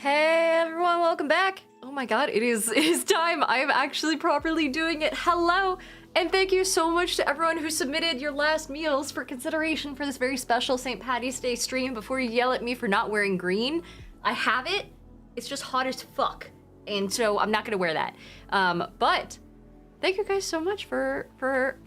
Hey everyone, welcome back. Oh my god, it is time. I am actually properly doing it. Hello, and thank you so much to everyone who submitted your last meals for consideration for this very special St. Patty's Day stream. Before you yell at me for not wearing green, I have it. It's just hot as fuck, and so I'm not gonna wear that. But thank you guys so much for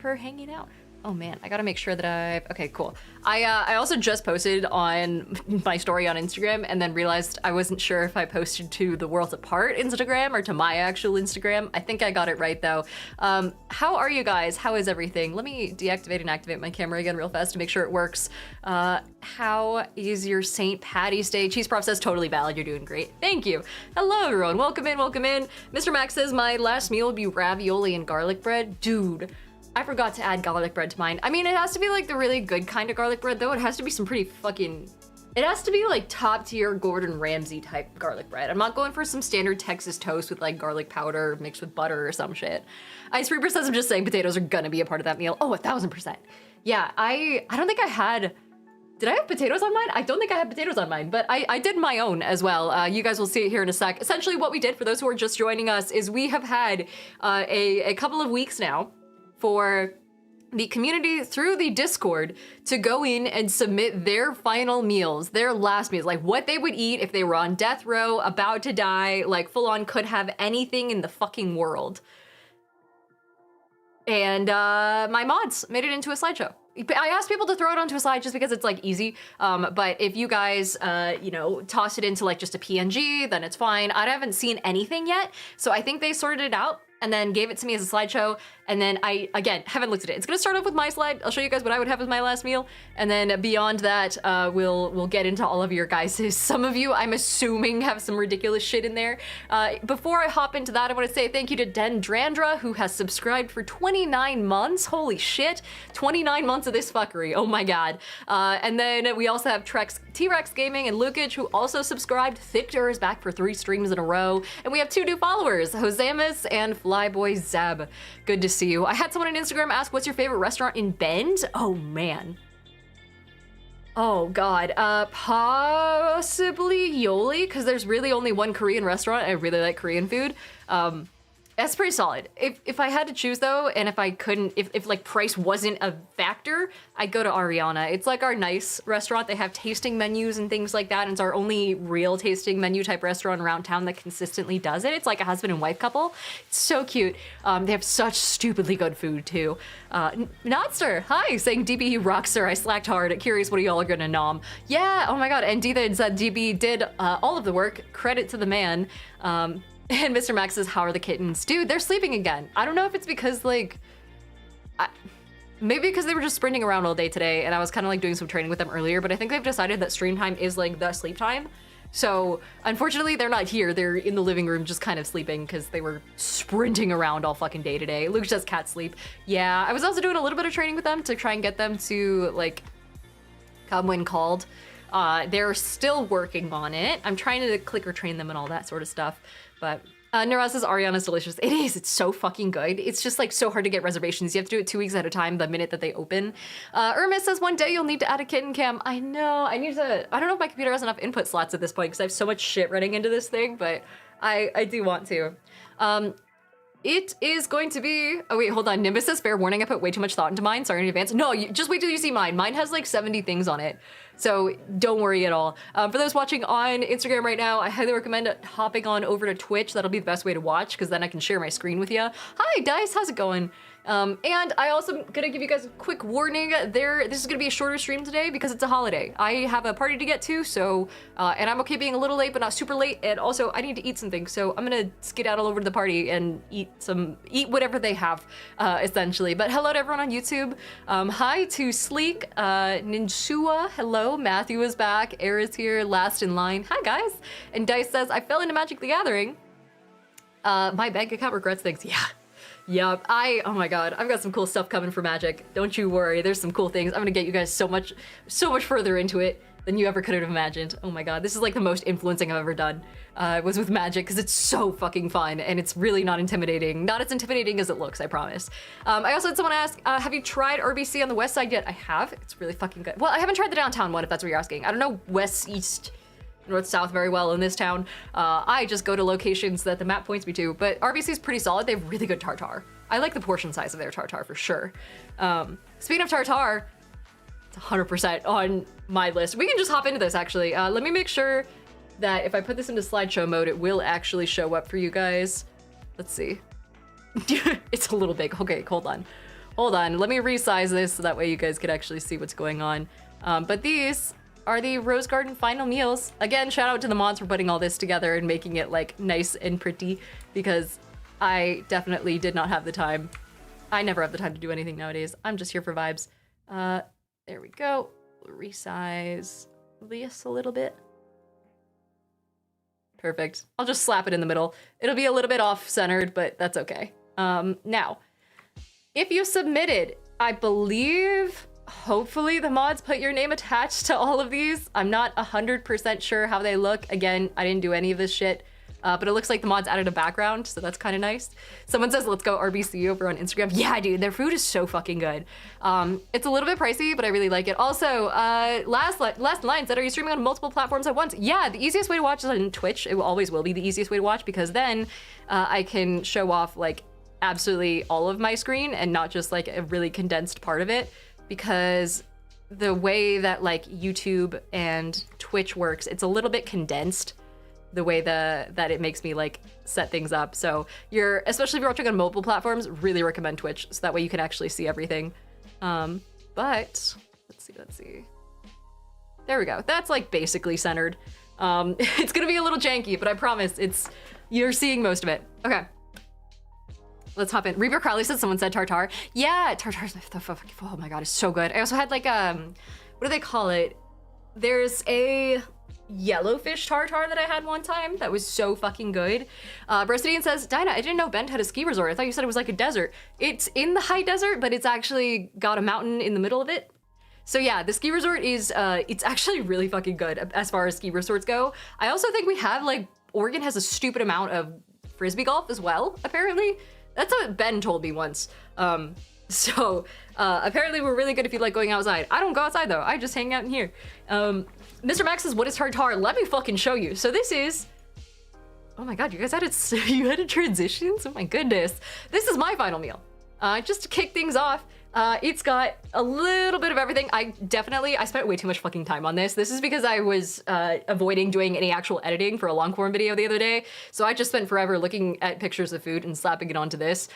hanging out. Oh man, I gotta make sure that okay, cool. I also just posted on my story on Instagram and then realized I wasn't sure if I posted to the Worlds Apart Instagram or to my actual Instagram. I think I got it right though. How are you guys? How is everything? Let me deactivate and activate my camera again real fast to make sure it works. How is your St. Patty's Day? Cheese Prof says totally valid, you're doing great. Thank you. Hello everyone, welcome in, welcome in. Mr. Max says my last meal will be ravioli and garlic bread. Dude. I forgot to add garlic bread to mine. I mean, it has to be like the really good kind of garlic bread though. It has to be some pretty fucking, it has to be like top tier Gordon Ramsay type garlic bread. I'm not going for some standard Texas toast with like garlic powder mixed with butter or some shit. Ice Reaper says I'm just saying potatoes are gonna be a part of that meal. Oh, 1000%. Yeah, I don't think I had, did I have potatoes on mine? I don't think I had potatoes on mine, but I did my own as well. You guys will see it here in a sec. Essentially what we did, for those who are just joining us, is we have had a couple of weeks now for the community through the Discord to go in and submit their final meals, their last meals, like what they would eat if they were on death row, about to die, like full on could have anything in the fucking world. And my mods made it into a slideshow. I asked people to throw it onto a slide just because it's like easy, but if you guys, you know, toss it into like just a PNG, then it's fine. I haven't seen anything yet, so I think they sorted it out and then gave it to me as a slideshow, and then I, again, haven't looked at it. It's gonna start off with my slide. I'll show you guys what I would have as my last meal, and then beyond that, we'll get into all of your guys's. Some of you, I'm assuming, have some ridiculous shit in there. Before I hop into that, I wanna say thank you to Dendrandra, who has subscribed for 29 months. Holy shit, 29 months of this fuckery, oh my god. And then we also have T-Rex Gaming and Lukage, who also subscribed. Thictor is back for 3 streams in a row, and we have 2 new followers, Hosamus and Flyboy Zeb. Good to see you. I had someone on Instagram ask, what's your favorite restaurant in Bend? Oh man. Oh god, possibly Yoli, because there's really only one Korean restaurant. I really like Korean food. That's pretty solid. If I had to choose though, and if I couldn't, if like price wasn't a factor, I'd go to Ariana. It's like our nice restaurant. They have tasting menus and things like that, and it's our only real tasting menu type restaurant around town that consistently does it. It's like a husband and wife couple. It's so cute. They have such stupidly good food too. Notster, hi, saying DB rocks sir, I slacked hard. Curious what y'all are gonna nom. Yeah, oh my god, and Deethan said DB did all of the work. Credit to the man. And Mr. Max says, how are the kittens? Dude, they're sleeping again. I don't know if it's because like, maybe because they were just sprinting around all day today and I was kind of like doing some training with them earlier, but I think they've decided that stream time is like the sleep time. So unfortunately they're not here. They're in the living room just kind of sleeping because they were sprinting around all fucking day today. Luke says cat sleep. Yeah, I was also doing a little bit of training with them to try and get them to like come when called. They're still working on it. I'm trying to clicker train them and all that sort of stuff. But Naraz says Ariana's delicious. It is, it's so fucking good. It's just like so hard to get reservations. You have to do it 2 weeks at a time the minute that they open. Irma says one day you'll need to add a kitten cam. I know, I don't know if my computer has enough input slots at this point because I have so much shit running into this thing, but I do want to. It is going to be, oh wait, hold on. Nimbus says, fair warning, I put way too much thought into mine. Sorry in advance. No, just wait till you see mine. Mine has like 70 things on it. So don't worry at all. For those watching on Instagram right now, I highly recommend hopping on over to Twitch. That'll be the best way to watch because then I can share my screen with you. Hi, Dice, how's it going? And I also gonna give you guys a quick warning there. This is gonna be a shorter stream today because it's a holiday. I have a party to get to, so, and I'm okay being a little late, but not super late. And also I need to eat something. So I'm gonna skedaddle over to the party and eat whatever they have, essentially. But hello to everyone on YouTube. Hi to Sleek, Ninshua, hello. Matthew is back. Air is here, last in line. Hi guys. And Dice says, I fell into Magic the Gathering. My bank account regrets things. Yeah. Yup, oh my god, I've got some cool stuff coming for Magic. Don't you worry, there's some cool things. I'm gonna get you guys so much further into it than you ever could have imagined. Oh my god, this is like the most influencing I've ever done. Was with Magic, because it's so fucking fun, and it's really not intimidating. Not as intimidating as it looks, I promise. I also had someone ask, have you tried RBC on the west side yet? I have, it's really fucking good. Well, I haven't tried the downtown one, if that's what you're asking. I don't know west, east, north-south very well in this town. I just go to locations that the map points me to, but RBC is pretty solid. They have really good tartare. I like the portion size of their tartare for sure. Speaking of tartare, it's 100% on my list. We can just hop into this actually. Let me make sure that if I put this into slideshow mode, it will actually show up for you guys. Let's see. It's a little big. Okay, hold on. Hold on. Let me resize this so that way you guys can actually see what's going on. But these are the Rose Garden final meals. Again, shout out to the mods for putting all this together and making it like nice and pretty, because I definitely did not have the time. I never have the time to do anything nowadays. I'm just here for vibes. There we go. Resize this a little bit. Perfect. I'll just slap it in the middle. It'll be a little bit off-centered, but that's okay. Now, if you submitted, I believe, hopefully the mods put your name attached to all of these. I'm not 100% sure how they look. Again, I didn't do any of this shit, but it looks like the mods added a background, so that's kind of nice. Someone says, let's go RBC over on Instagram. Yeah, dude, their food is so fucking good. It's a little bit pricey, but I really like it. Also, last line said, are you streaming on multiple platforms at once? Yeah, the easiest way to watch is on Twitch. It always will be the easiest way to watch, because then I can show off like absolutely all of my screen and not just like a really condensed part of it, because the way that like YouTube and Twitch works, it's a little bit condensed, the way that it makes me like set things up. So especially if you're watching on mobile platforms, really recommend Twitch, so that way you can actually see everything. But let's see. There we go. That's like basically centered. It's gonna be a little janky, but I promise you're seeing most of it. Okay. Let's hop in. Reaper Crowley said someone said tartare. Yeah, tartare's oh my god, it's so good. I also had like what do they call it? There's a yellowfish tartare that I had one time that was so fucking good. Brestidian says, Dinah, I didn't know Bend had a ski resort. I thought you said it was like a desert. It's in the high desert, but it's actually got a mountain in the middle of it. So yeah, the ski resort is, it's actually really fucking good as far as ski resorts go. I also think we have like, Oregon has a stupid amount of frisbee golf as well, apparently. That's what Ben told me once. Apparently we're really good if you like going outside. I don't go outside though, I just hang out in here. Mr. Max says, what is tartare? Let me fucking show you. So this is, oh my god, you guys had transitions? Oh my goodness. This is my final meal. Just to kick things off, it's got a little bit of everything. I spent way too much fucking time on this. This is because I was avoiding doing any actual editing for a long form video the other day. So I just spent forever looking at pictures of food and slapping it onto this.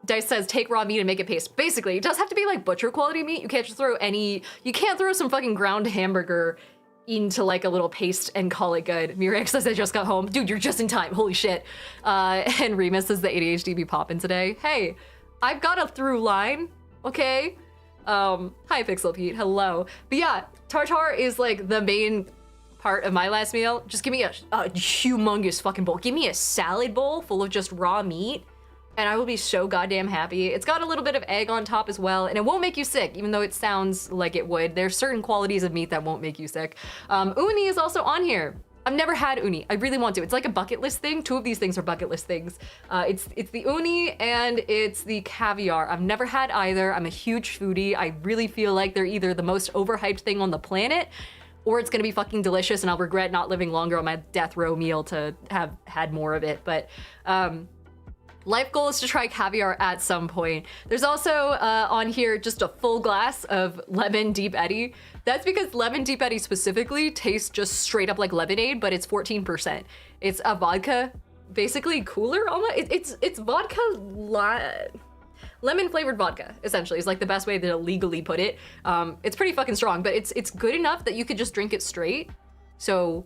Dice says, take raw meat and make it paste. Basically, it does have to be like butcher quality meat. You can't just you can't throw some fucking ground hamburger into like a little paste and call it good. Mirex says, I just got home. Dude, you're just in time, holy shit. And Remus says, the ADHD be popping today. Hey, I've got a through line, okay? Hi Pixel Pete, hello. But yeah, tartare is like the main part of my last meal. Just give me a humongous fucking bowl. Give me a salad bowl full of just raw meat, and I will be so goddamn happy. It's got a little bit of egg on top as well, and it won't make you sick, even though it sounds like it would. There's certain qualities of meat that won't make you sick. Uni is also on here. I've never had uni. I really want to. It's like a bucket list thing. Two of these things are bucket list things. It's the uni and it's the caviar. I've never had either. I'm a huge foodie. I really feel like they're either the most overhyped thing on the planet, or it's gonna be fucking delicious and I'll regret not living longer on my death row meal to have had more of it. But life goal is to try caviar at some point. There's also on here just a full glass of lemon Deep Eddy. That's because lemon Deep Eddy specifically tastes just straight up like lemonade, but it's 14%. It's a vodka, basically cooler almost. It's vodka, lemon flavored vodka, essentially, is like the best way to legally put it. It's pretty fucking strong, but it's good enough that you could just drink it straight. So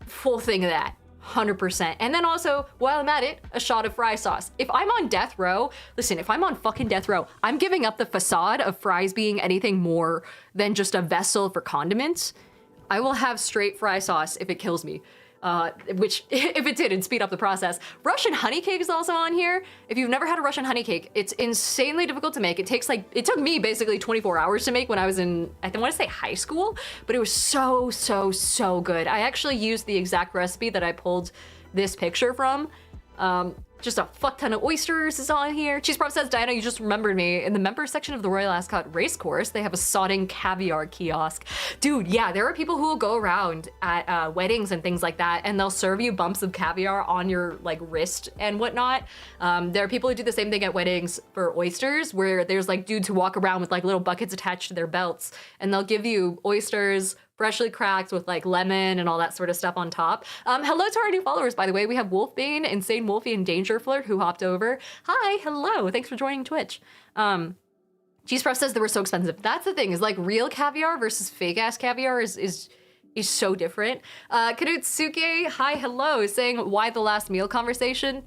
full thing of that. 100%. And then also, while I'm at it, a shot of fry sauce. If I'm on death row, listen, if I'm on fucking death row, I'm giving up the facade of fries being anything more than just a vessel for condiments. I will have straight fry sauce if it kills me. Which, if it did, it'd speed up the process. Russian honey cake is also on here. If you've never had a Russian honey cake, it's insanely difficult to make. It took me basically 24 hours to make when I was in, I want to say high school, but it was so, so, so good. I actually used the exact recipe that I pulled this picture from. Just a fuck ton of oysters is on here. Cheese Prop says, Diana, you just remembered me. In the members section of the Royal Ascot Racecourse, they have a sodding caviar kiosk. Dude, yeah, there are people who will go around at weddings and things like that, and they'll serve you bumps of caviar on your like wrist and whatnot. There are people who do the same thing at weddings for oysters, where there's like dudes who walk around with like little buckets attached to their belts, and they'll give you oysters, freshly cracked with like lemon and all that sort of stuff on top. Hello to our new followers, by the way. We have Wolfbane, Insane Wolfie, and Danger Flirt who hopped over. Hi, hello, thanks for joining Twitch. Cheese Press says they were so expensive. That's the thing, is like real caviar versus fake ass caviar is so different. Kanutsuke, hi, hello, is saying why the last meal conversation?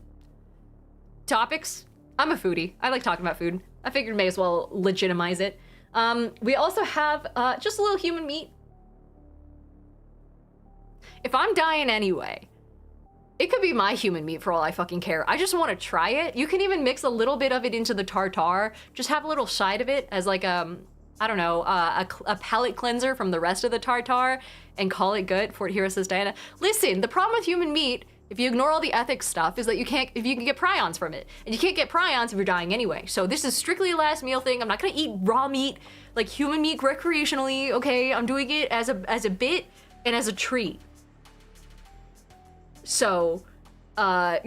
Topics? I'm a foodie. I like talking about food. I figured may as well legitimize it. We also have just a little human meat. If I'm dying anyway, it could be my human meat for all I fucking care. I just want to try it. You can even mix a little bit of it into the tartare. Just have a little side of it as like I don't know, a palate cleanser from the rest of the tartare and call it good. Fort Hero says, Diana. Listen, the problem with human meat, if you ignore all the ethics stuff, is that you can get prions from it. And you can't get prions if you're dying anyway. So this is strictly a last meal thing. I'm not gonna eat raw meat, like human meat recreationally, okay? I'm doing it as a bit and as a treat. So,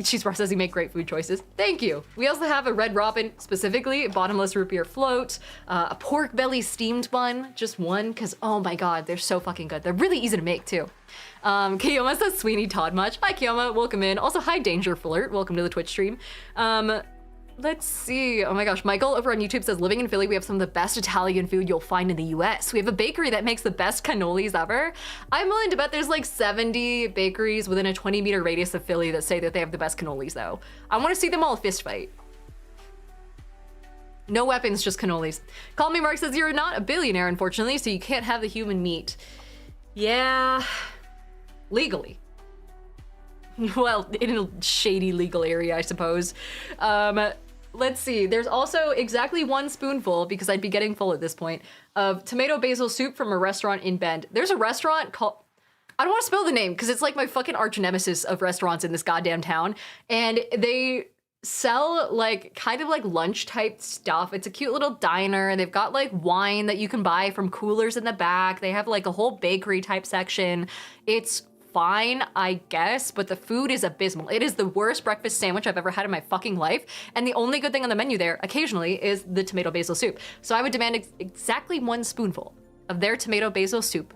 Cheese Bar says you make great food choices. Thank you. We also have a Red Robin, specifically bottomless root beer float, a pork belly steamed bun, just one, because oh my god, they're so fucking good. They're really easy to make too. Kiyoma says Sweeney Todd much. Hi Kiyoma, welcome in. Also, hi Danger Flirt, welcome to the Twitch stream. Let's see. Oh my gosh, Michael over on YouTube says, living in Philly, we have some of the best Italian food you'll find in the US. We have a bakery that makes the best cannolis ever. I'm willing to bet there's like 70 bakeries within a 20-meter radius of Philly that say that they have the best cannolis though. I want to see them all fist fight. No weapons, just cannolis. Call Me Mark says, you're not a billionaire, unfortunately, so you can't have the human meat. Yeah, legally. Well, in a shady legal area, I suppose. Let's see, there's also exactly 1 spoonful, because I'd be getting full at this point, of tomato basil soup from a restaurant in Bend. There's a restaurant called, I don't want to spell the name, because it's like my fucking arch nemesis of restaurants in this goddamn town, and they sell like kind of like lunch type stuff. It's a cute little diner. They've got like wine that you can buy from coolers in the back. They have like a whole bakery type section. It's fine, I guess, but the food is abysmal. It is the worst breakfast sandwich I've ever had in my fucking life, and the only good thing on the menu there, occasionally, is the tomato basil soup. So I would demand exactly 1 spoonful of their tomato basil soup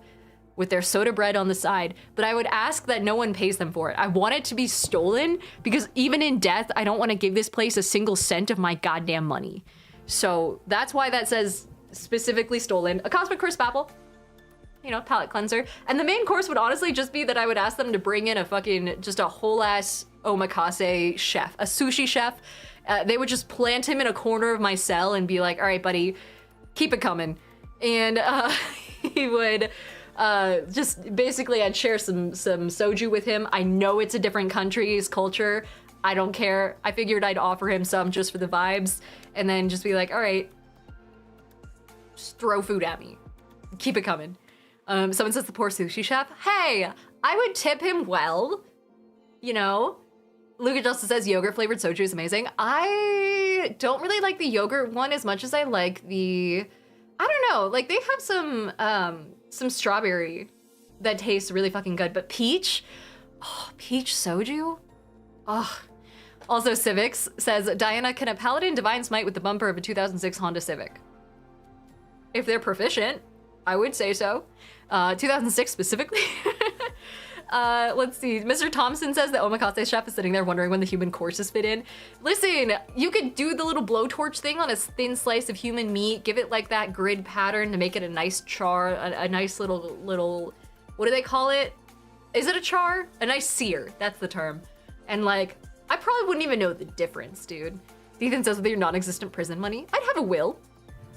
with their soda bread on the side, but I would ask that no one pays them for it. I want it to be stolen, because even in death, I don't want to give this place a single cent of my goddamn money. So that's why that says specifically stolen. A Cosmic Crisp Apple, you know, palate cleanser. And the main course would honestly just be that I would ask them to bring in a fucking, just a whole ass omakase chef, a sushi chef. They would just plant him in a corner of my cell and be like, all right, buddy, keep it coming. And he would just basically, I'd share some soju with him. I know it's a different country's culture. I don't care. I figured I'd offer him some just for the vibes, and then just be like, all right, just throw food at me. Keep it coming. Someone says the poor sushi chef. Hey, I would tip him well, you know? Luca Justice says yogurt flavored soju is amazing. I don't really like the yogurt one as much as I like the, I don't know, like they have some strawberry that tastes really fucking good, but peach, oh, peach soju? Oh. Also Civics says, Diana, can a paladin divine smite with the bumper of a 2006 Honda Civic? If they're proficient, I would say so. 2006 specifically. Let's see. Mr. Thompson says the omakase chef is sitting there wondering when the human courses fit in. Listen, you could do the little blowtorch thing on a thin slice of human meat, give it like that grid pattern to make it a nice char, a nice little, what do they call it? Is it a char? A nice sear, that's the term. And like, I probably wouldn't even know the difference, dude. Ethan says with your non-existent prison money, I'd have a will.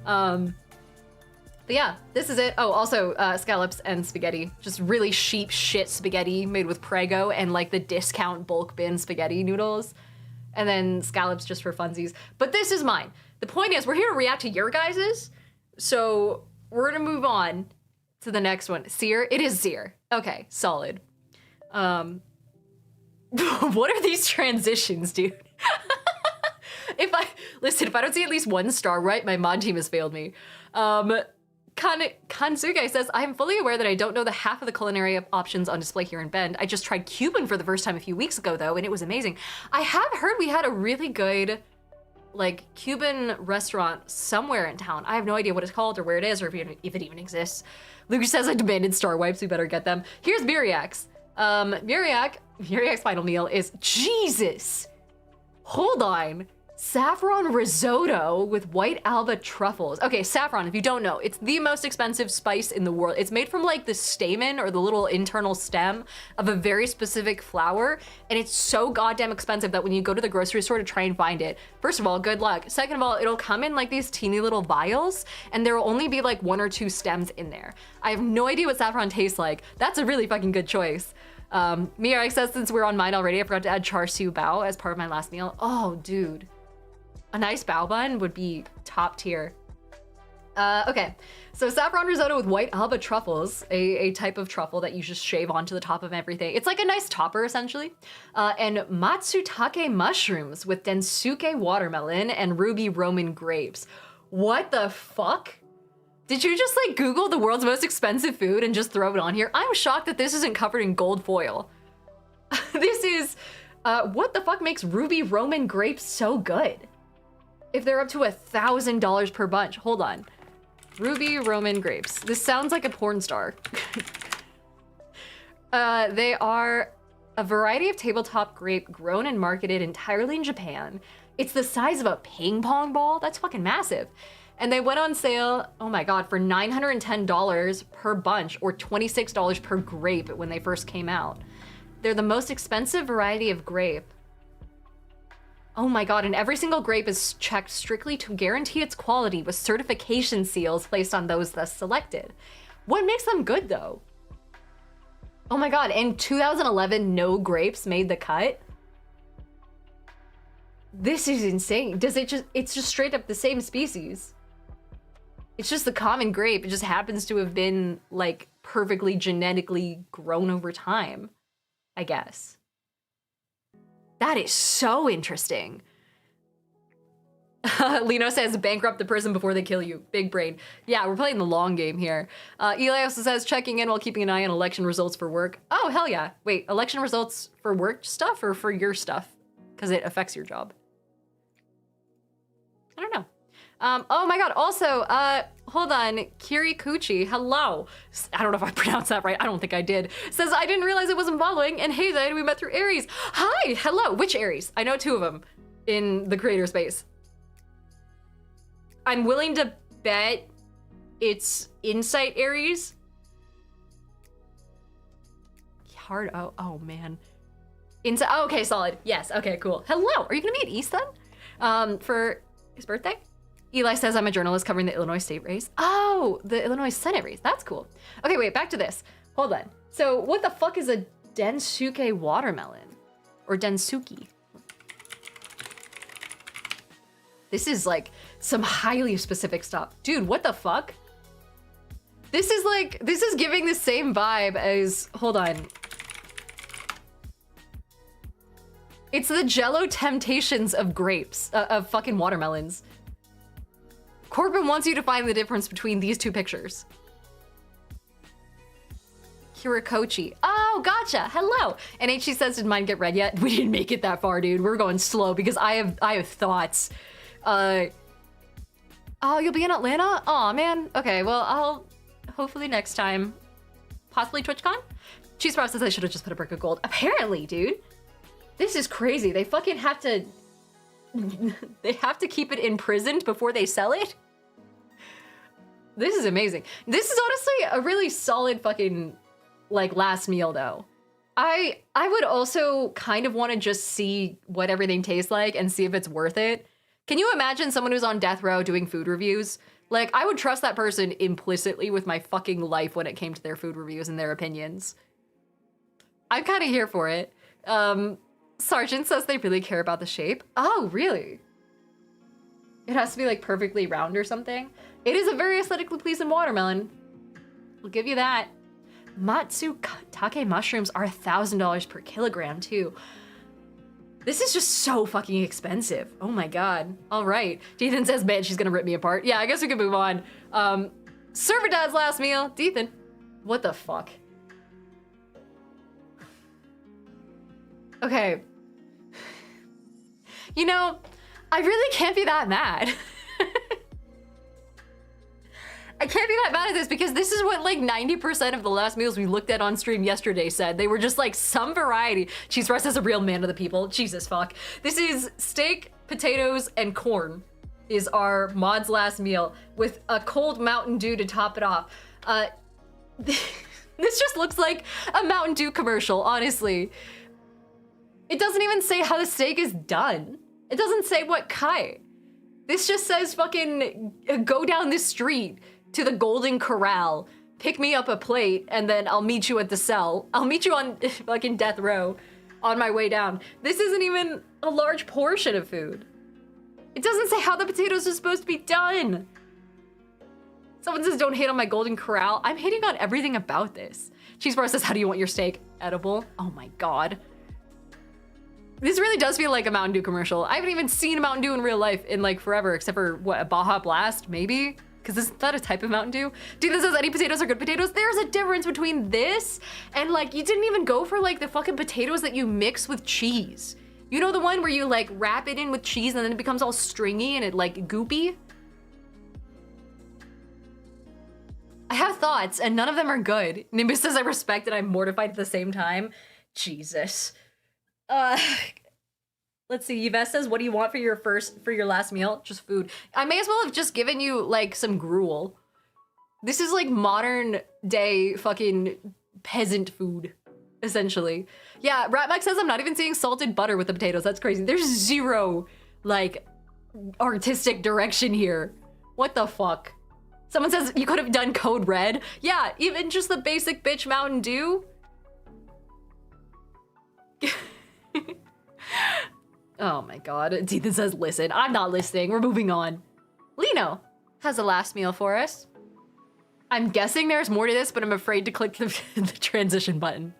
But yeah, this is it. Oh, also scallops and spaghetti. Just really cheap shit spaghetti made with Prego and like the discount bulk bin spaghetti noodles. And then scallops just for funsies. But this is mine. The point is, we're here to react to your guys's. So we're gonna move on to the next one. Sear? It is sear. Okay, solid. What are these transitions, dude? If I don't see at least one star right, my mod team has failed me. Kansuke says, I'm fully aware that I don't know the half of the culinary options on display here in Bend. I just tried Cuban for the first time a few weeks ago though, and it was amazing. I have heard we had a really good like Cuban restaurant somewhere in town. I have no idea what it's called or where it is or if it even exists. Lucas says I demanded star wipes, we better get them. Here's Miriak's. Miriak's final meal is, Jesus, hold on. Saffron risotto with white Alba truffles. Okay, saffron, if you don't know, it's the most expensive spice in the world. It's made from like the stamen or the little internal stem of a very specific flower, and it's so goddamn expensive that when you go to the grocery store to try and find it, first of all, good luck. Second of all, it'll come in like these teeny little vials, and there will only be like 1 or 2 stems in there. I have no idea what saffron tastes like. That's a really fucking good choice. Mira says, since we're on mine already, I forgot to add char siu bao as part of my last meal. Oh, dude. A nice bao bun would be top tier. Okay, so saffron risotto with white Alba truffles, a type of truffle that you just shave onto the top of everything. It's like a nice topper, essentially. And matsutake mushrooms with densuke watermelon and ruby Roman grapes. What the fuck? Did you just like Google the world's most expensive food and just throw it on here? I'm shocked that this isn't covered in gold foil. This is, what the fuck makes ruby Roman grapes so good? If they're up to $1,000 per bunch, hold on. Ruby Roman grapes. This sounds like a porn star. They are a variety of tabletop grape grown and marketed entirely in Japan. It's the size of a ping pong ball. That's fucking massive. And they went on sale, oh my God, for $910 per bunch or $26 per grape when they first came out. They're the most expensive variety of grape. Oh my God, and every single grape is checked strictly to guarantee its quality with certification seals placed on those thus selected. What makes them good though? Oh my God, in 2011, no grapes made the cut? This is insane. It's just straight up the same species. It's just the common grape. It just happens to have been like perfectly genetically grown over time, I guess. That is so interesting. Lino says, bankrupt the prison before they kill you. Big brain. Yeah, we're playing the long game here. Eli also says, checking in while keeping an eye on election results for work. Oh, hell yeah. Wait, election results for work stuff or for your stuff? Because it affects your job. I don't know. Oh my God, also, hold on, Kirikuchi, hello. I don't know if I pronounced that right, I don't think I did. Says, I didn't realize it wasn't following, and hey, Zayden, we met through Aries. Hi, hello, which Aries? I know 2 of them in the creator space. I'm willing to bet it's Insight Aries. Hard, oh man. Insight, oh, okay, solid, yes, okay, cool. Hello, are you gonna be at East then? For his birthday? Eli says I'm a journalist covering the Illinois state race. Oh, the Illinois Senate race. That's cool. Okay, wait, back to this. Hold on. So what the fuck is a densuke watermelon? Or densuki? This is like some highly specific stuff. Dude, what the fuck? This is giving the same vibe as, hold on. It's the Jello temptations of grapes, of fucking watermelons. Corbin wants you to find the difference between these 2 pictures. Kirikochi. Oh, gotcha. Hello. And HC says, did mine get read yet? We didn't make it that far, dude. We're going slow because I have thoughts. Oh, you'll be in Atlanta? Aw, man. Okay, well, I'll hopefully next time. Possibly TwitchCon? Cheese Sprout says I should have just put a brick of gold. Apparently, dude. This is crazy. They fucking have to... they have to keep it imprisoned before they sell it? This is amazing. This is honestly a really solid fucking, like, last meal, though. I would also kind of want to just see what everything tastes like and see if it's worth it. Can you imagine someone who's on death row doing food reviews? Like, I would trust that person implicitly with my fucking life when it came to their food reviews and their opinions. I'm kind of here for it. Sergeant says they really care about the shape. Oh, really? It has to be like perfectly round or something. It is a very aesthetically pleasing watermelon. I'll give you that. Matsutake mushrooms are $1,000 per kilogram too. This is just so fucking expensive. Oh my god. All right. Ethan says, man, she's gonna rip me apart. Yeah, I guess we can move on. Server Dad's last meal. Ethan, what the fuck? Okay. You know, I really can't be that mad. I can't be that mad at this because this is what like 90% of the last meals we looked at on stream yesterday said. They were just like some variety. Cheese Fries is a real man of the people. Jesus fuck. This is steak, potatoes, and corn is our mod's last meal with a cold Mountain Dew to top it off. This just looks like a Mountain Dew commercial, honestly. It doesn't even say how the steak is done. It doesn't say what kind. This just says fucking go down the street to the Golden Corral, pick me up a plate, and then I'll meet you at the cell. I'll meet you on fucking death row on my way down. This isn't even a large portion of food. It doesn't say how the potatoes are supposed to be done. Someone says don't hate on my Golden Corral. I'm hating on everything about this. Cheese Bar says, how do you want your steak? Edible? Oh my god. This really does feel like a Mountain Dew commercial. I haven't even seen a Mountain Dew in real life in like forever, except for what, a Baja Blast, maybe? Because isn't that a type of Mountain Dew? Dude, this says any potatoes are good potatoes. There's a difference between this and like, you didn't even go for like the fucking potatoes that you mix with cheese. You know the one where you like wrap it in with cheese and then it becomes all stringy and it like goopy? I have thoughts and none of them are good. Nimbus says I respect and I'm mortified at the same time. Jesus. Let's see. Yves says, what do you want for your last meal? Just food. I may as well have just given you like some gruel. This is like modern day fucking peasant food, essentially. Yeah, Ratmax says I'm not even seeing salted butter with the potatoes. That's crazy. There's zero like artistic direction here. What the fuck? Someone says you could have done Code Red. Yeah, even just the basic bitch Mountain Dew. Oh my god. Ethan says, listen, I'm not listening. We're moving on. Lino has a last meal for us. I'm guessing there's more to this, but I'm afraid to click the transition button.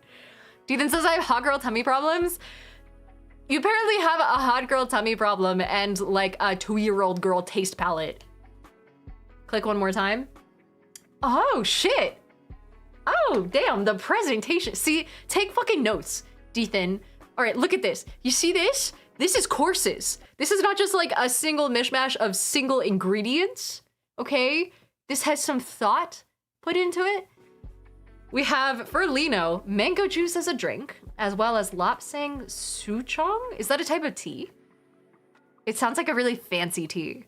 Ethan says, I have hot girl tummy problems. You apparently have a hot girl tummy problem and like a 2-year-old girl taste palette. Click one more time. Oh, shit. Oh, damn, the presentation. See, take fucking notes, Ethan. All right, look at this. You see this? This is courses. This is not just like a single mishmash of single ingredients, okay? This has some thought put into it. We have, for Lino, mango juice as a drink, as well as lapsang souchong. Is that a type of tea? It sounds like a really fancy tea.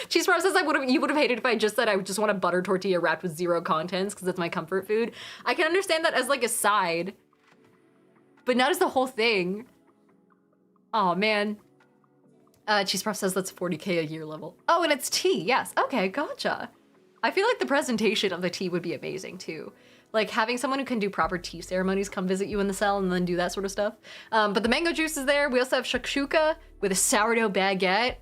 Cheese Fry says you would have hated if I just said I just want a butter tortilla wrapped with zero contents because it's my comfort food. I can understand that as like a side, but not as the whole thing. Oh man. Cheese Fry says that's 40K a year level. Oh, and it's tea, yes. Okay, gotcha. I feel like the presentation of the tea would be amazing too. Like having someone who can do proper tea ceremonies come visit you in the cell and then do that sort of stuff. But the mango juice is there. We also have shakshuka with a sourdough baguette.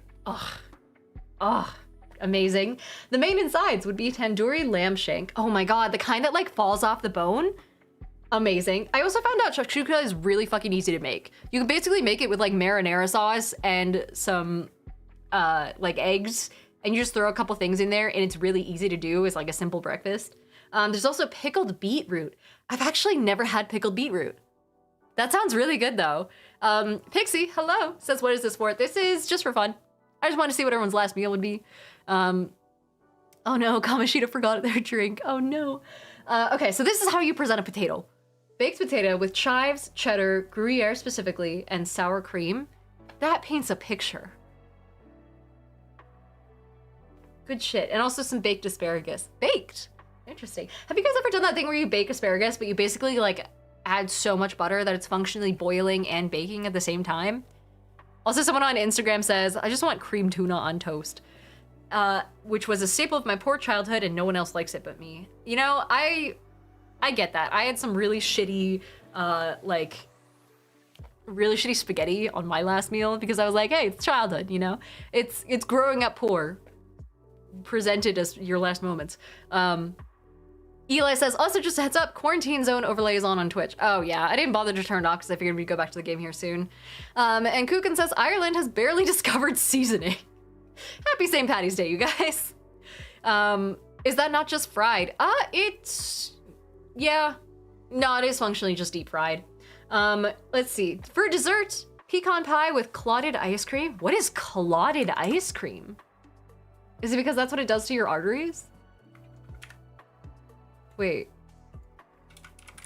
Oh, amazing. The main insides would be tandoori lamb shank. Oh my god, the kind that like falls off the bone. Amazing. I also found out shakshuka is really fucking easy to make. You can basically make it with like marinara sauce and some like eggs, and you just throw a couple things in there and it's really easy to do. It's like a simple breakfast. There's also pickled beetroot. I've actually never had pickled beetroot. That sounds really good though. Pixie, hello, says what is this for? This is just for fun. I just want to see what everyone's last meal would be. Oh no, Kamashita forgot their drink. Oh no. Okay, so this is how you present a potato. Baked potato with chives, cheddar, Gruyere specifically, and sour cream. That paints a picture. Good shit. And also some baked asparagus. Baked? Interesting. Have you guys ever done that thing where you bake asparagus, but you basically like add so much butter that it's functionally boiling and baking at the same time? Also, someone on Instagram says, I just want cream tuna on toast, which was a staple of my poor childhood and no one else likes it but me. You know, I get that. I had some really shitty, really shitty spaghetti on my last meal because I was like, hey, it's childhood, you know? It's growing up poor, presented as your last moments. Eli says, also just a heads up, quarantine zone overlay is on Twitch. Oh yeah, I didn't bother to turn it off because I figured we'd go back to the game here soon. And Kukin says, Ireland has barely discovered seasoning. Happy St. Patty's Day, you guys. Is that not just fried? Yeah. No, it is functionally just deep fried. Let's see. For dessert, pecan pie with clotted ice cream. What is clotted ice cream? Is it because that's what it does to your arteries? Wait.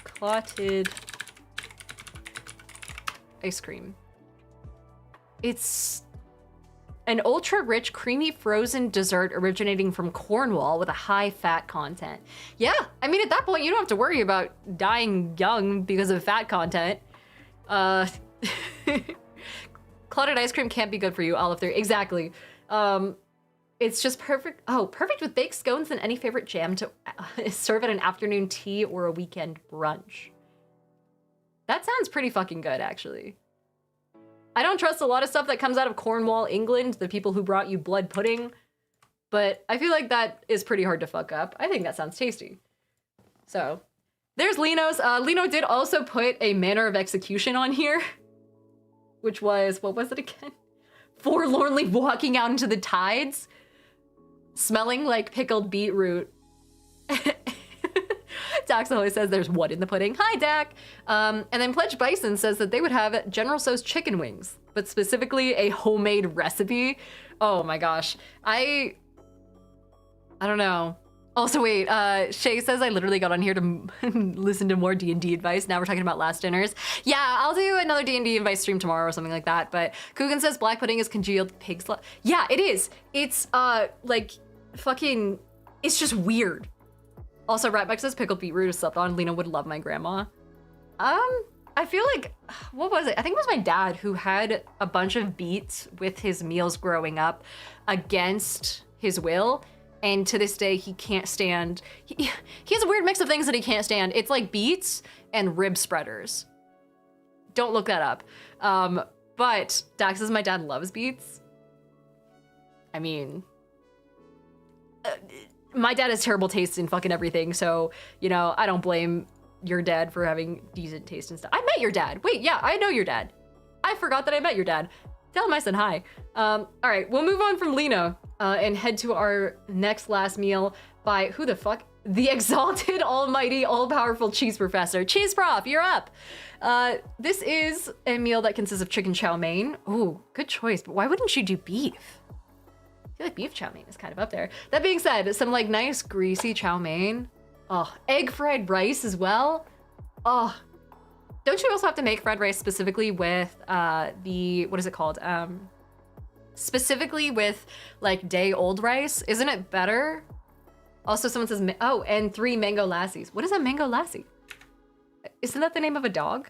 Clotted ice cream. It's an ultra-rich, creamy frozen dessert originating from Cornwall with a high fat content. Yeah, I mean, at that point, you don't have to worry about dying young because of fat content. Clotted ice cream can't be good for you, Olive Theory. Exactly. It's just perfect. Oh, perfect with baked scones and any favorite jam to serve at an afternoon tea or a weekend brunch. That sounds pretty fucking good, actually. I don't trust a lot of stuff that comes out of Cornwall, England, the people who brought you blood pudding, but I feel like that is pretty hard to fuck up. I think that sounds tasty. So, there's Lino's. Lino did also put a manner of execution on here, which was, what was it again? Forlornly walking out into the tides, smelling like pickled beetroot. Dax always says there's what in the pudding. Hi, Dak. And then Pledge Bison says that they would have General Tso's chicken wings, but specifically a homemade recipe. Oh my gosh. I don't know. Also, wait, Shay says I literally got on here to listen to more D&D advice. Now we're talking about last dinners. Yeah, I'll do another D&D advice stream tomorrow or something like that. But Coogan says black pudding is congealed pig's blood. Yeah, it is. It's, like, fucking, it's just weird. Also, Ratback says pickled beetroot is slept on. Lena would love my grandma. I feel like, what was it? I think it was my dad who had a bunch of beets with his meals growing up against his will. And to this day, he can't stand, he has a weird mix of things that he can't stand. It's like beets and rib spreaders. Don't look that up. But Dax says my dad loves beets. I mean, my dad has terrible taste in fucking everything, so, you know, I don't blame your dad for having decent taste and stuff. I met your dad. Wait, yeah, I know your dad. I forgot that I met your dad. Tell him I said hi. All right, we'll move on from Lena and head to our next last meal by, who the fuck? The exalted, almighty, all-powerful cheese professor. Cheese prof, you're up. This is a meal that consists of chicken chow mein. Ooh, good choice, but why wouldn't you do beef? I feel like beef chow mein is kind of up there. That being said, some like nice greasy chow mein. Oh, egg fried rice as well. Oh, don't you also have to make fried rice specifically with the, what is it called? Specifically with like day old rice? Isn't it better? Also, someone says, oh, and 3 mango lassies. What is a mango lassie? Isn't that the name of a dog?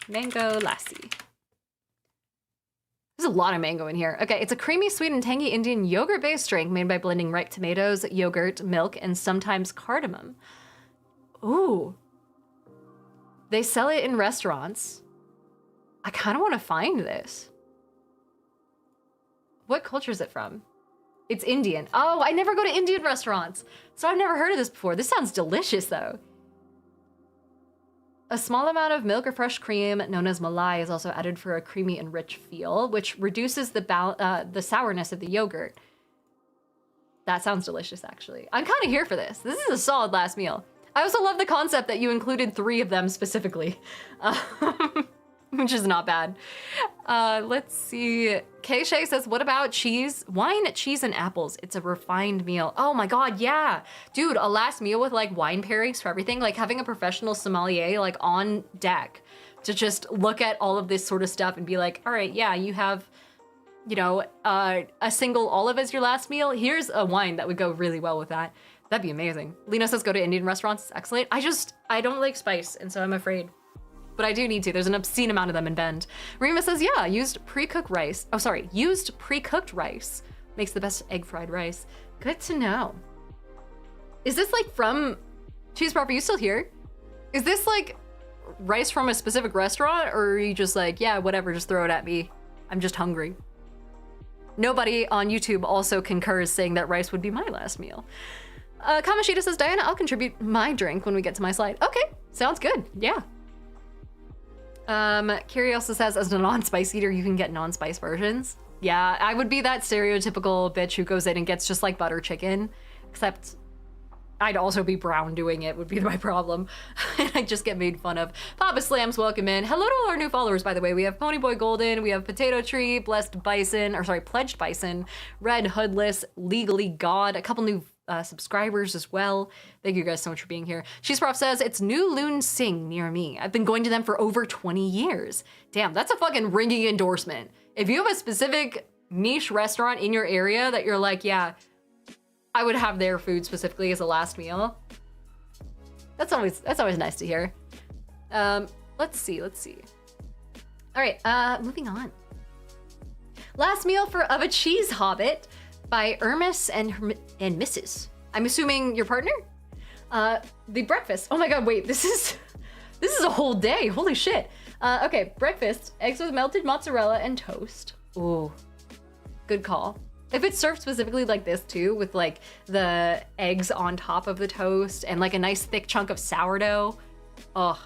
Mango lassie. There's a lot of mango in here. Okay, it's a creamy, sweet, and tangy Indian yogurt-based drink made by blending ripe tomatoes, yogurt, milk, and sometimes cardamom. Ooh. They sell it in restaurants. I kind of want to find this. What culture is it from? It's Indian. Oh, I never go to Indian restaurants, so I've never heard of this before. This sounds delicious, though. A small amount of milk or fresh cream, known as malai, is also added for a creamy and rich feel, which reduces the sourness of the yogurt. That sounds delicious, actually. I'm kind of here for this. This is a solid last meal. I also love the concept that you included 3 of them specifically, which is not bad. Let's see. K-Shay says, what about cheese? Wine, cheese, and apples. It's a refined meal. Oh my God, yeah. Dude, a last meal with like wine pairings for everything, like having a professional sommelier like on deck to just look at all of this sort of stuff and be like, all right, yeah, you have, you know, a single olive as your last meal. Here's a wine that would go really well with that. That'd be amazing. Lena says go to Indian restaurants. It's excellent. I don't like spice, and so I'm afraid. But I do need to. There's an obscene amount of them in Bend. Rima says, yeah, used pre-cooked rice. Oh, sorry, used pre-cooked rice makes the best egg fried rice. Good to know. Is this like from Cheese Prop? Are you still here? Is this like rice from a specific restaurant, or are you just like, yeah, whatever, just throw it at me. I'm just hungry. Nobody on YouTube also concurs saying that rice would be my last meal. Kamashita says, Diana, I'll contribute my drink when we get to my slide. Okay, sounds good. Yeah. Kiri also says, as a non-spice eater, you can get non-spice versions. Yeah, I would be that stereotypical bitch who goes in and gets just like butter chicken, except I'd also be brown doing it would be my problem. And I just get made fun of. Papa Slams, welcome in. Hello to all our new followers, by the way. We have Ponyboy Golden, we have Potato Tree, Blessed Bison, or sorry, Pledged Bison, Red Hoodless, Legally God, a couple new subscribers as well. Thank you guys so much for being here. She's Prof says, it's New Loon Sing near me. I've been going to them for over 20 years. Damn, that's a fucking ringing endorsement. If you have a specific niche restaurant in your area that you're like, yeah, I would have their food specifically as a last meal. That's always nice to hear. Let's see. All right, moving on. Last meal of a cheese hobbit by Ermis and Mrs. I'm assuming your partner? The breakfast. Oh my god, wait, this is a whole day. Holy shit. Okay, breakfast, eggs with melted mozzarella and toast. Ooh, good call. If it's served specifically like this too, with like the eggs on top of the toast and like a nice thick chunk of sourdough. Oh.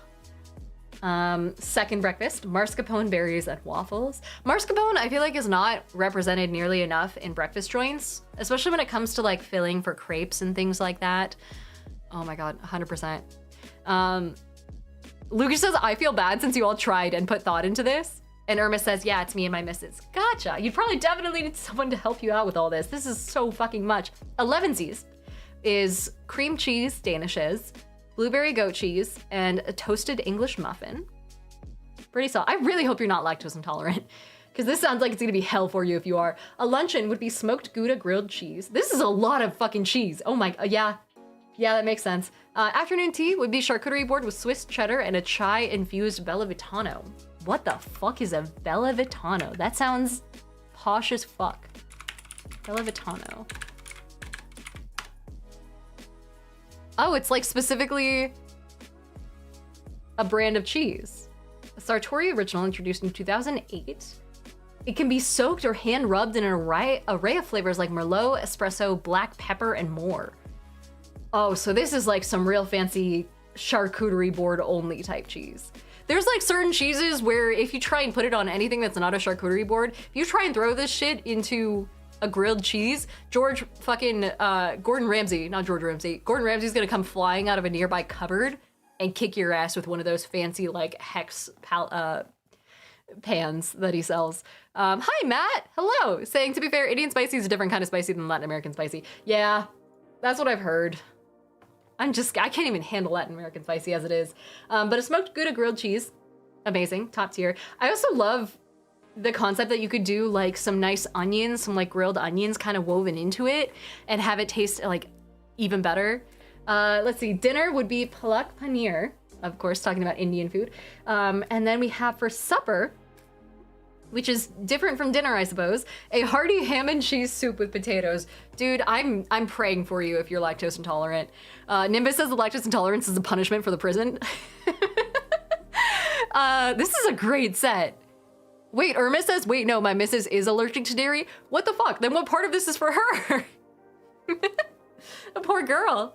Second breakfast, mascarpone berries and waffles. Mascarpone, I feel like, is not represented nearly enough in breakfast joints, especially when it comes to like filling for crepes and things like that. Oh my god, 100%. Lucas says, I feel bad since you all tried and put thought into this. And Irma says, yeah, it's me and my missus. Gotcha. You'd probably definitely need someone to help you out with all this. This is so fucking much. 11sies is cream cheese danishes, blueberry goat cheese, and a toasted English muffin. Pretty solid. I really hope you're not lactose intolerant, because this sounds like it's gonna be hell for you if you are. A luncheon would be smoked Gouda grilled cheese. This is a lot of fucking cheese. Oh my, yeah, that makes sense. Afternoon tea would be charcuterie board with Swiss cheddar and a chai-infused Bella Vitano. What the fuck is a Bella Vitano? That sounds posh as fuck. Bella Vitano. Oh, it's like specifically a brand of cheese. A Sartori original introduced in 2008. It can be soaked or hand rubbed in an array of flavors like Merlot, espresso, black pepper, and more. Oh, so this is like some real fancy charcuterie board only type cheese. There's like certain cheeses where if you try and put it on anything that's not a charcuterie board, if you try and throw this shit into a grilled cheese, Gordon Ramsay's gonna come flying out of a nearby cupboard and kick your ass with one of those fancy like hex pans that he sells. Hi Matt, hello. Saying, to be fair, Indian spicy is a different kind of spicy than Latin American spicy. Yeah, that's what I've heard. I can't even handle Latin American spicy as it is. But a smoked Gouda grilled cheese, amazing, top tier. I also love the concept that you could do like some nice onions, some like grilled onions kind of woven into it and have it taste like even better. Let's see, dinner would be palak paneer, of course, talking about Indian food. And then we have for supper, which is different from dinner, I suppose, a hearty ham and cheese soup with potatoes. Dude, I'm praying for you if you're lactose intolerant. Nimbus says the lactose intolerance is a punishment for the prison. This is a great set. Wait, Irma says, wait, no, my missus is allergic to dairy? What the fuck? Then what part of this is for her? A poor girl.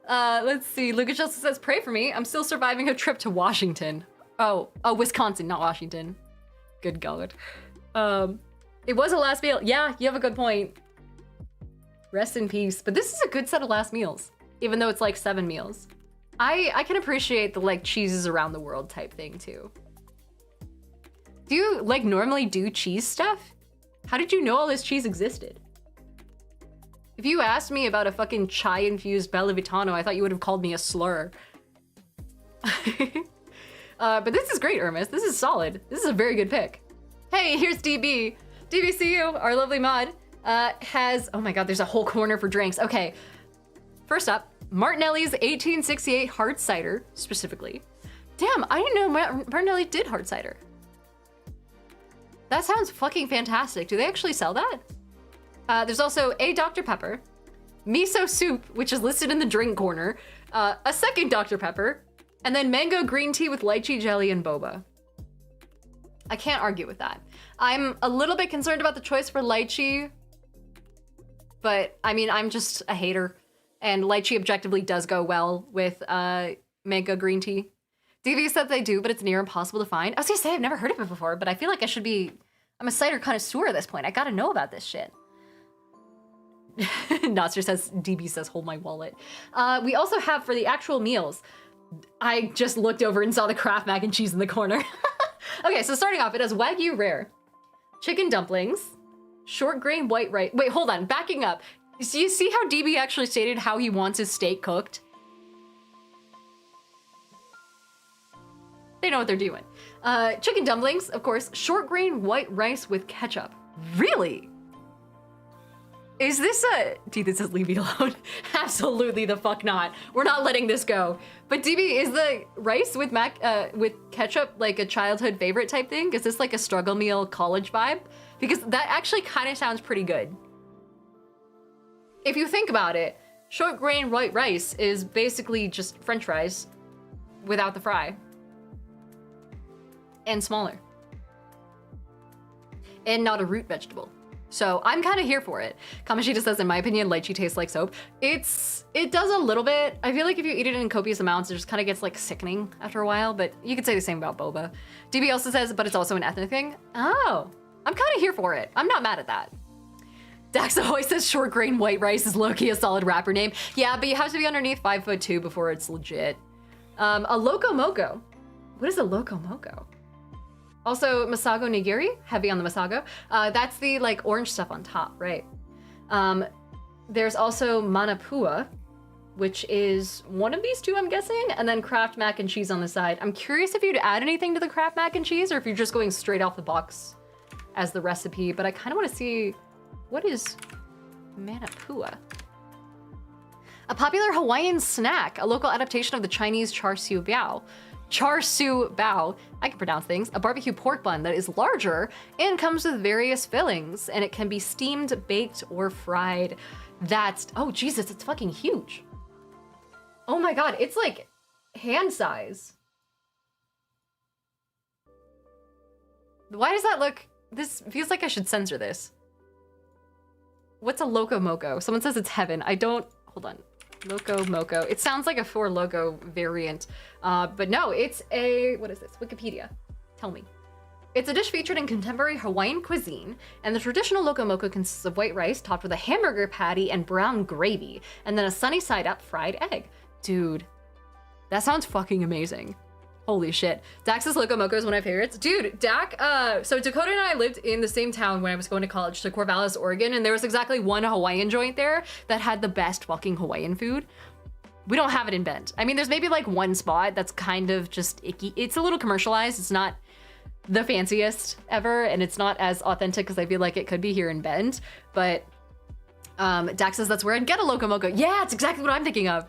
Let's see, Lucas also says, pray for me. I'm still surviving a trip to Washington. Oh, Wisconsin, not Washington. Good God. It was a last meal. Yeah, you have a good point. Rest in peace. But this is a good set of last meals, even though it's like 7 meals. I can appreciate the like cheeses around the world type thing too. Do you like normally do cheese stuff? How did you know all this cheese existed? If you asked me about a fucking chai-infused Bella Vitano, I thought you would have called me a slur. But this is great, Ermis. This is solid. This is a very good pick. Hey, here's DB. DBCU, our lovely mod, has, oh my god, there's a whole corner for drinks. Okay, first up, Martinelli's 1868 hard cider, specifically. Damn, I didn't know Martinelli did hard cider. That sounds fucking fantastic. Do they actually sell that? There's also a Dr. Pepper, miso soup, which is listed in the drink corner, a second Dr. Pepper, and then mango green tea with lychee jelly and boba. I can't argue with that. I'm a little bit concerned about the choice for lychee, but I mean, I'm just a hater. And lychee objectively does go well with mango green tea. DV said they do, but it's near impossible to find. I was gonna say I've never heard of it before, but I feel like I should be. I'm a cider connoisseur at this point. I gotta know about this shit. Nostr says, DB says, hold my wallet. We also have for the actual meals. I just looked over and saw the Kraft mac and cheese in the corner. Okay, so starting off, it has Wagyu rare, chicken dumplings, short grain white rice. Wait, hold on, backing up. So you see how DB actually stated how he wants his steak cooked? They know what they're doing. Chicken dumplings, of course, short grain white rice with ketchup. Really? Is this a... Dude, this is leave me alone. Absolutely the fuck not. We're not letting this go. But DB, is the rice with with ketchup like a childhood favorite type thing? Is this like a struggle meal college vibe? Because that actually kind of sounds pretty good. If you think about it, short grain white rice is basically just French fries without the fry. And smaller. And not a root vegetable. So I'm kind of here for it. Kamashita says, in my opinion, lychee tastes like soap. It does a little bit. I feel like if you eat it in copious amounts, it just kind of gets like sickening after a while, but you could say the same about boba. DB also says, but it's also an ethnic thing. Oh, I'm kind of here for it. I'm not mad at that. Dax always says short grain white rice is low-key a solid rapper name. Yeah, but you have to be underneath 5'2" before it's legit. A Loco Moco. What is a Loco Moco? Also, Masago Nigiri, heavy on the Masago. That's the like orange stuff on top, right? There's also Manapua, which is one of these two, I'm guessing, and then Kraft mac and cheese on the side. I'm curious if you'd add anything to the Kraft mac and cheese or if you're just going straight off the box as the recipe, but I kind of want to see, what is Manapua? A popular Hawaiian snack, a local adaptation of the Chinese char siu bao. Char siu bao, I can pronounce things, a barbecue pork bun that is larger and comes with various fillings, and it can be steamed, baked, or fried. That's, oh Jesus, it's fucking huge. Oh my God, it's like hand size. Why does that look, this feels like I should censor this. What's a Loco Moco? Someone says it's heaven. I don't, hold on. Loco Moco. It sounds like a Four Loko variant, but no, it's a, what is this? Wikipedia. Tell me. It's a dish featured in contemporary Hawaiian cuisine, and the traditional Loco Moco consists of white rice topped with a hamburger patty and brown gravy, and then a sunny side up fried egg. Dude, that sounds fucking amazing. Holy shit. Dax's Loco Moco is one of my favorites. Dude, Dak, so Dakota and I lived in the same town when I was going to college, to Corvallis, Oregon, and there was exactly one Hawaiian joint there that had the best fucking Hawaiian food. We don't have it in Bend. I mean, there's maybe like one spot that's kind of just icky. It's a little commercialized. It's not the fanciest ever, and it's not as authentic as I feel like it could be here in Bend, but Dax says that's where I'd get a Loco Moco. Yeah, it's exactly what I'm thinking of.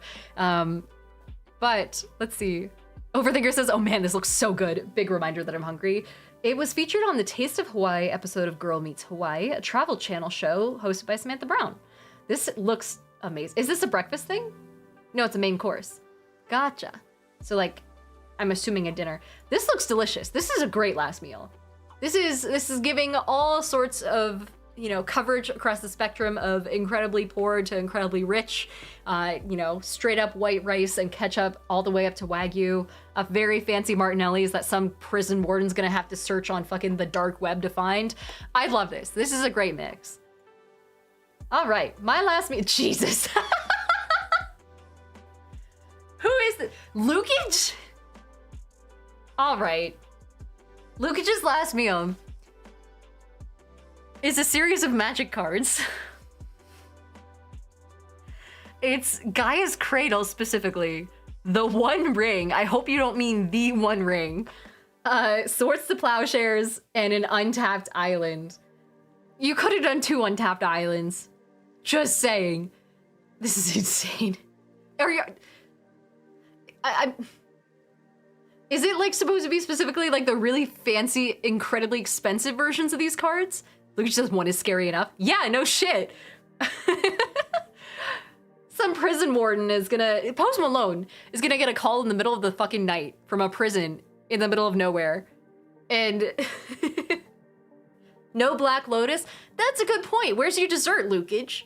But let's see. Overthinker says, oh man, this looks so good. Big reminder that I'm hungry. It was featured on the Taste of Hawaii episode of Girl Meets Hawaii, a Travel Channel show hosted by Samantha Brown. This looks amazing. Is this a breakfast thing? No, it's a main course. Gotcha. So like, I'm assuming a dinner. This looks delicious. This is a great last meal. This is giving all sorts of, you know, coverage across the spectrum of incredibly poor to incredibly rich, you know, straight up white rice and ketchup all the way up to Wagyu, a very fancy Martinelli's that some prison warden's gonna have to search on fucking the dark web to find. I love this. This is a great mix. All right, my last meal, Jesus. Who is this? Lukage? All right. Lukage's last meal is a series of magic cards. It's Gaia's Cradle specifically. The One Ring. I hope you don't mean the One Ring. Swords to Plowshares and an untapped island. You could have done 2 untapped islands. Just saying. This is insane. Are you... Is it like supposed to be specifically like the really fancy, incredibly expensive versions of these cards? Look, she says one is scary enough. Yeah, no shit. Some prison warden is gonna, Post Malone is gonna get a call in the middle of the fucking night from a prison in the middle of nowhere. And no Black Lotus? That's a good point. Where's your dessert, Lukage?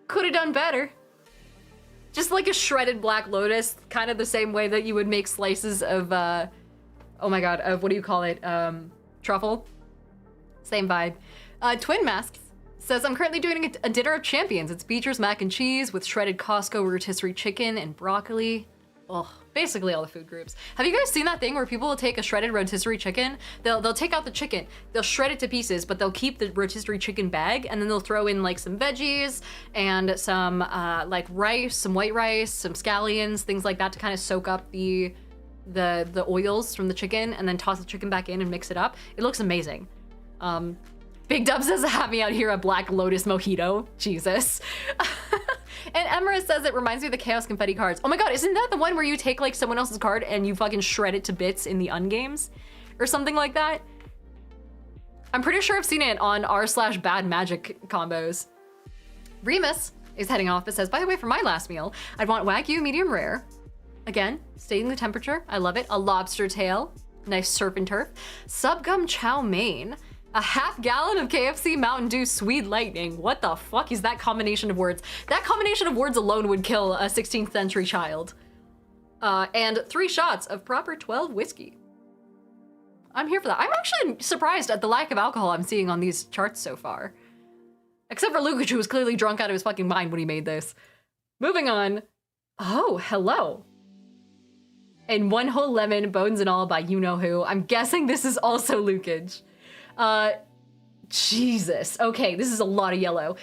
Could have done better. Just like a shredded Black Lotus, kind of the same way that you would make slices of, oh my god, of what do you call it? Truffle? Same vibe. Twin Masks says, I'm currently doing a dinner of champions. It's Beecher's mac and cheese with shredded Costco rotisserie chicken and broccoli. Ugh, basically all the food groups. Have you guys seen that thing where people will take a shredded rotisserie chicken? They'll take out the chicken, they'll shred it to pieces, but they'll keep the rotisserie chicken bag, and then they'll throw in like some veggies and some like rice, some white rice, some scallions, things like that to kind of soak up the oils from the chicken, and then toss the chicken back in and mix it up. It looks amazing. Big Dub says, have me out here a Black Lotus mojito. Jesus. And Emerald says it reminds me of the Chaos Confetti cards. Oh my god, isn't that the one where you take like someone else's card and you fucking shred it to bits in the ungames? Or something like that? I'm pretty sure I've seen it on r/bad magic combos. Remus is heading off, but says, by the way, for my last meal, I'd want Wagyu medium rare. Again, stating the temperature, I love it. A lobster tail, nice surf and turf. Subgum chow mein. A half gallon of KFC Mountain Dew Sweet Lightning. What the fuck is that combination of words? That combination of words alone would kill a 16th century child. And 3 shots of proper 12 whiskey. I'm here for that. I'm actually surprised at the lack of alcohol I'm seeing on these charts so far. Except for Lukachu, who was clearly drunk out of his fucking mind when he made this. Moving on. Oh, hello. And One Whole Lemon, Bones and All by You Know Who. I'm guessing this is also Lukage. Jesus. Okay, this is a lot of yellow.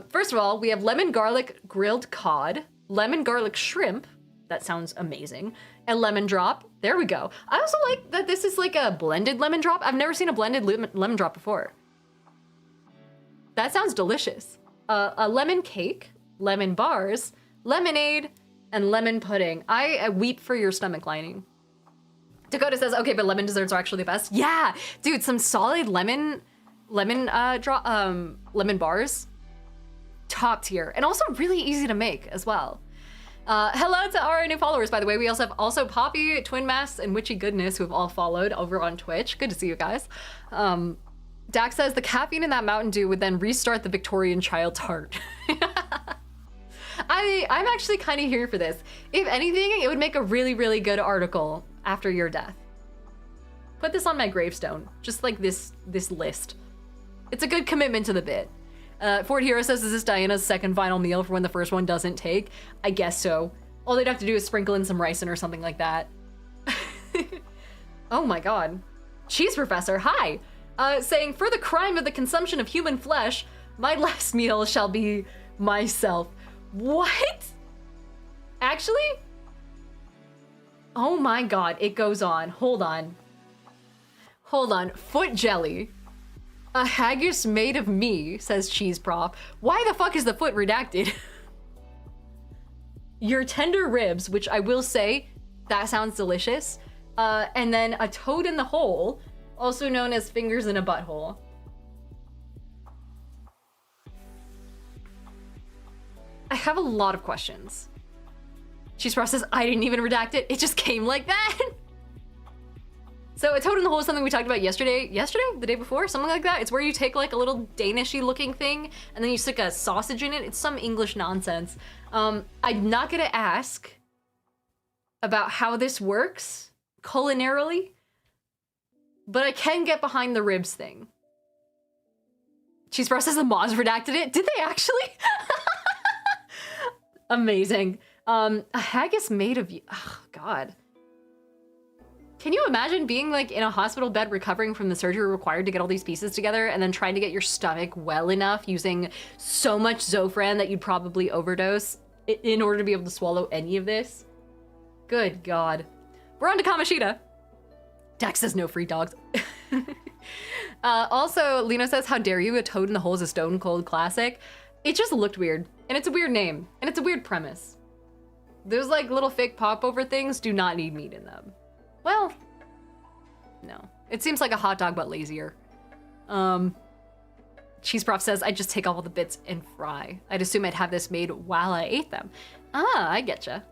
First of all, we have lemon garlic grilled cod, lemon garlic shrimp. That sounds amazing. And lemon drop. There we go. I also like that this is like a blended lemon drop. I've never seen a blended lemon drop before. That sounds delicious. A lemon cake, lemon bars, lemonade, and lemon pudding. I weep for your stomach lining. Dakota says, okay, but lemon desserts are actually the best. Yeah, dude, some solid lemon bars, top tier, and also really easy to make as well. Hello to our new followers, by the way. We also have Poppy, Twin Mass, and Witchy Goodness, who have all followed over on Twitch. Good to see you guys. Dax says the caffeine in that Mountain Dew would then restart the Victorian child's heart. I'm actually kind of here for this. If anything, it would make a really, really good article after your death. Put this on my gravestone, just like this list. It's a good commitment to the bit. Ford Hero says, is this Diana's second final meal for when the first one doesn't take? I guess so. All they'd have to do is sprinkle in some ricin or something like that. Oh my god. Cheese Professor, hi! Saying, for the crime of the consumption of human flesh, my last meal shall be myself. What? Actually? Oh my god, it goes on. Hold on. Hold on. Foot jelly. A haggis made of me, says Cheese Prof. Why the fuck is the foot redacted? Your tender ribs, which I will say, that sounds delicious. And then a toad in the hole, also known as fingers in a butthole. I have a lot of questions. Cheese Prof says, I didn't even redact it. It just came like that. So a toad in the hole is something we talked about yesterday, the day before, something like that. It's where you take like a little Danishy looking thing and then you stick a sausage in it. It's some English nonsense. I'm not gonna ask about how this works culinarily, but I can get behind the ribs thing. Cheese Bros says the mods redacted it. Did they actually? Amazing. A haggis made of you. Oh, God. Can you imagine being like in a hospital bed recovering from the surgery required to get all these pieces together and then trying to get your stomach well enough using so much Zofran that you'd probably overdose in order to be able to swallow any of this? Good God. We're on to Kamoshida. Dax says no free dogs. Also, Lino says, how dare you? A toad in the hole is a stone cold classic. It just looked weird. And it's a weird name. And it's a weird premise. Those like little fake popover things do not need meat in them. Well, no. It seems like a hot dog, but lazier. Cheese Prof says, I'd just take off all the bits and fry. I'd assume I'd have this made while I ate them. Ah, I getcha.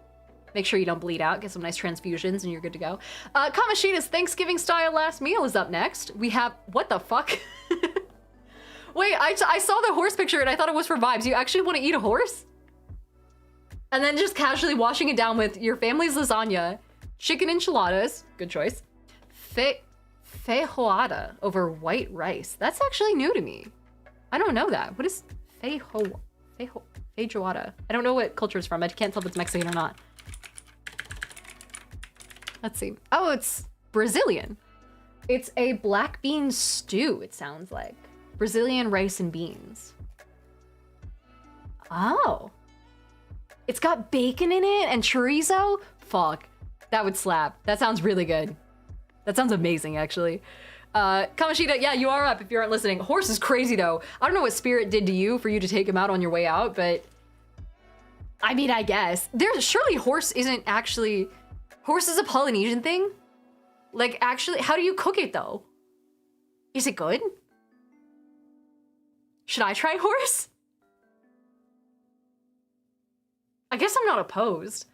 Make sure you don't bleed out, get some nice transfusions, and you're good to go. Kamoshida's Thanksgiving-style last meal is up next. We have, what the fuck? Wait, I saw the horse picture and I thought it was for vibes. You actually want to eat a horse? And then just casually washing it down with your family's lasagna, chicken enchiladas, good choice, feijoada over white rice. That's actually new to me. I don't know that. What is feijoada? I don't know what culture it's from. I can't tell if it's Mexican or not. Let's see. Oh, it's Brazilian. It's a black bean stew, it sounds like. Brazilian rice and beans. Oh. It's got bacon in it and chorizo? Fuck. That would slap. That sounds really good. That sounds amazing, actually. Kamashita, yeah, you are up if you aren't listening. Horse is crazy, though. I don't know what Spirit did to you for you to take him out on your way out, but... I mean, I guess. Surely horse isn't actually... Horse is a Polynesian thing? Like, actually, how do you cook it, though? Is it good? Should I try horse? I guess I'm not opposed.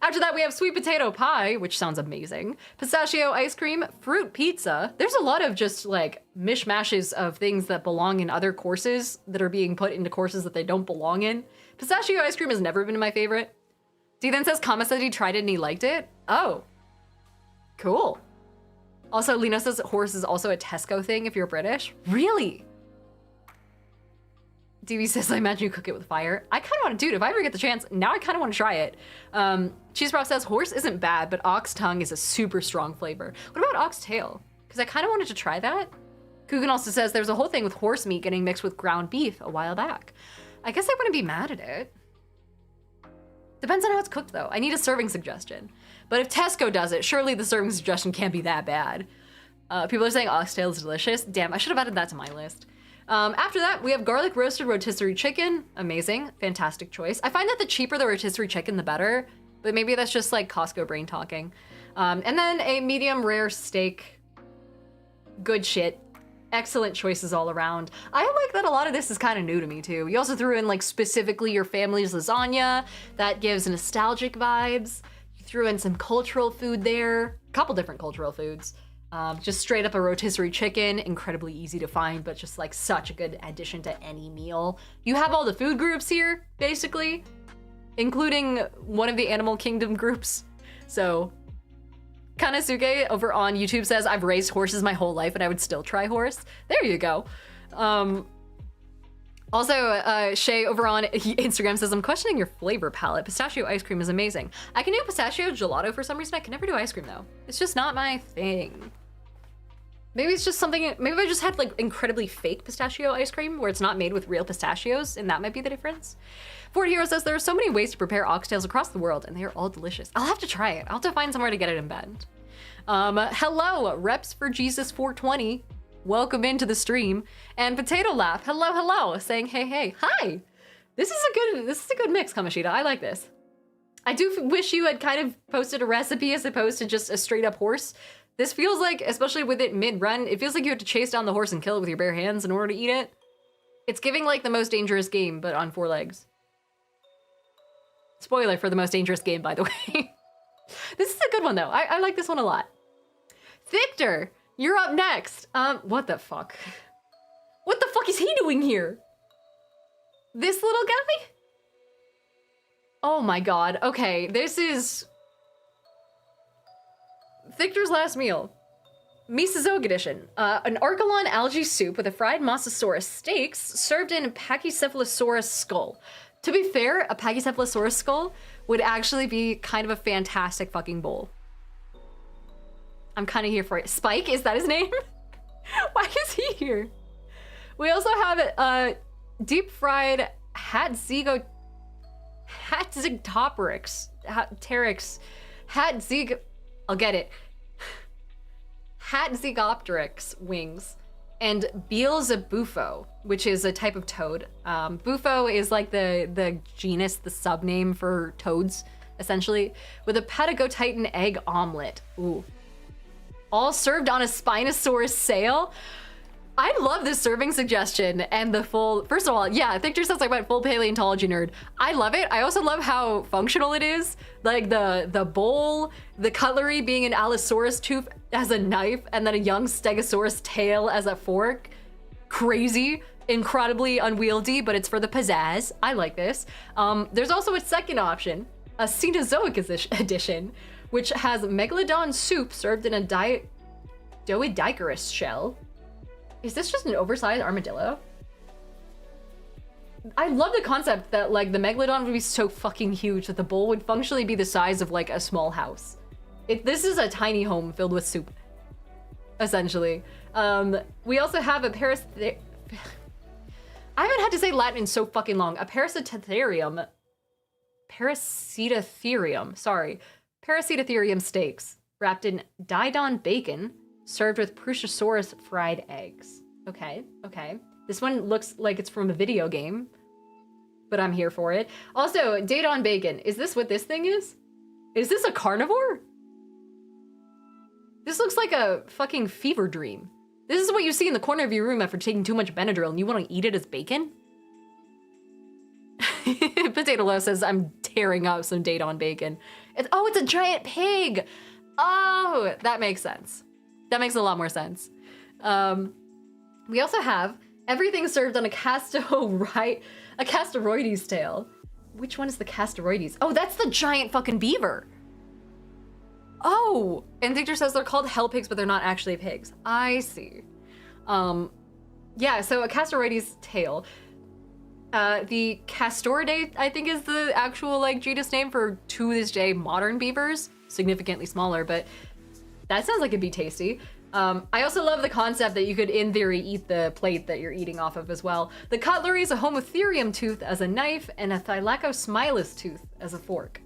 After that, we have sweet potato pie, which sounds amazing. Pistachio ice cream, fruit pizza. There's a lot of just like mishmashes of things that belong in other courses that are being put into courses that they don't belong in. Pistachio ice cream has never been my favorite. D then says Kama said he tried it and he liked it. Oh, cool. Also, Lino says horse is also a Tesco thing if you're British. Really? DB says, I imagine you cook it with fire. I kind of want to, dude, if I ever get the chance, now I kind of want to try it. Cheese Prof says, horse isn't bad, but ox tongue is a super strong flavor. What about ox tail? Because I kind of wanted to try that. Coogan also says there's a whole thing with horse meat getting mixed with ground beef a while back. I guess I wouldn't be mad at it. Depends on how it's cooked, though. I need a serving suggestion. But if Tesco does it, surely the serving suggestion can't be that bad. People are saying oxtail is delicious. Damn, I should have added that to my list. After that, we have garlic roasted rotisserie chicken. Amazing. Fantastic choice. I find that the cheaper the rotisserie chicken, the better. But maybe that's just like Costco brain talking. And then a medium rare steak. Good shit. Excellent choices all around. I like that a lot of this is kind of new to me too. You also threw in like specifically your family's lasagna. That gives nostalgic vibes. You threw in some cultural food there. A couple different cultural foods. Just straight up a rotisserie chicken, incredibly easy to find, but just like such a good addition to any meal. You have all the food groups here, basically, including one of the Animal Kingdom groups. So, Kanasuke over on YouTube says, I've raised horses my whole life and I would still try horse. There you go. Also, Shay over on Instagram says, I'm questioning your flavor palette. Pistachio ice cream is amazing. I can do pistachio gelato for some reason. I can never do ice cream though. It's just not my thing. Maybe it's just something, maybe I just had like incredibly fake pistachio ice cream where it's not made with real pistachios and that might be the difference. Ford Hero says there are so many ways to prepare oxtails across the world and they are all delicious. I'll have to try it. I'll have to find somewhere to get it in bed. Hello, Reps for Jesus 420. Welcome into the stream. And Potato Laugh, hello, hello, saying hey, hey, hi. This is a good mix, Kamashita. I like this. I do wish you had kind of posted a recipe as opposed to just a straight up horse. This feels like, especially with it mid-run, it feels like you have to chase down the horse and kill it with your bare hands in order to eat it. It's giving like the Most Dangerous Game, but on 4 legs. Spoiler for the Most Dangerous Game, by the way. This is a good one though. I like this one a lot. Victor, you're up next. What the fuck? What the fuck is he doing here? This little guy? Oh my god. Okay, this is Victor's last meal. Mesozoic edition. An Archelon algae soup with a fried Mosasaurus steaks served in Pachycephalosaurus skull. To be fair, a Pachycephalosaurus skull would actually be kind of a fantastic fucking bowl. I'm kind of here for it. Spike, is that his name? Why is he here? We also have deep fried Hatzigopteryx. I'll get it. Hatzigopteryx wings. And Beelzebufo, which is a type of toad. Bufo is like the genus, the subname for toads, essentially, with a Patagotitan egg omelet. Ooh. All served on a Spinosaurus sail. I love this serving suggestion and the full, first of all, yeah, Victor says I went full paleontology nerd. I love it. I also love how functional it is. Like the bowl, the cutlery being an Allosaurus tooth as a knife and then a young Stegosaurus tail as a fork. Crazy. incredibly unwieldy, but it's for the pizzazz. I like this. There's also a second option, a Cenozoic edition, which has Megalodon soup served in a Doedicarus shell. Is this just an oversized armadillo? I love the concept that like the Megalodon would be so fucking huge that the bowl would functionally be the size of like a small house. This is a tiny home filled with soup, essentially. We also have a I haven't had to say Latin in so fucking long. A Parasitatherium, sorry. Parasitatherium steaks wrapped in Didon bacon, served with Prusiosaurus fried eggs. Okay. This one looks like it's from a video game, but I'm here for it. Also, Didon bacon. Is this what this thing is? Is this a carnivore? This looks like a fucking fever dream. This is what you see in the corner of your room after taking too much Benadryl and you want to eat it as bacon? Potato Low says, I'm tearing up some Didon bacon. It's a giant pig! Oh, that makes sense. That makes a lot more sense. We also have everything served on a Castoroides tail. Which one is the Castoroides? Oh, that's the giant fucking beaver. Oh, and Victor says they're called hell pigs, but they're not actually pigs. I see. Yeah, so a Castoroides tail. The Castoridae, I think, is the actual like genus name for, to this day, modern beavers. Significantly smaller, but that sounds like it'd be tasty. I also love the concept that you could, in theory, eat the plate that you're eating off of as well. The cutlery is a Homotherium tooth as a knife and a Thylacosmilus tooth as a fork.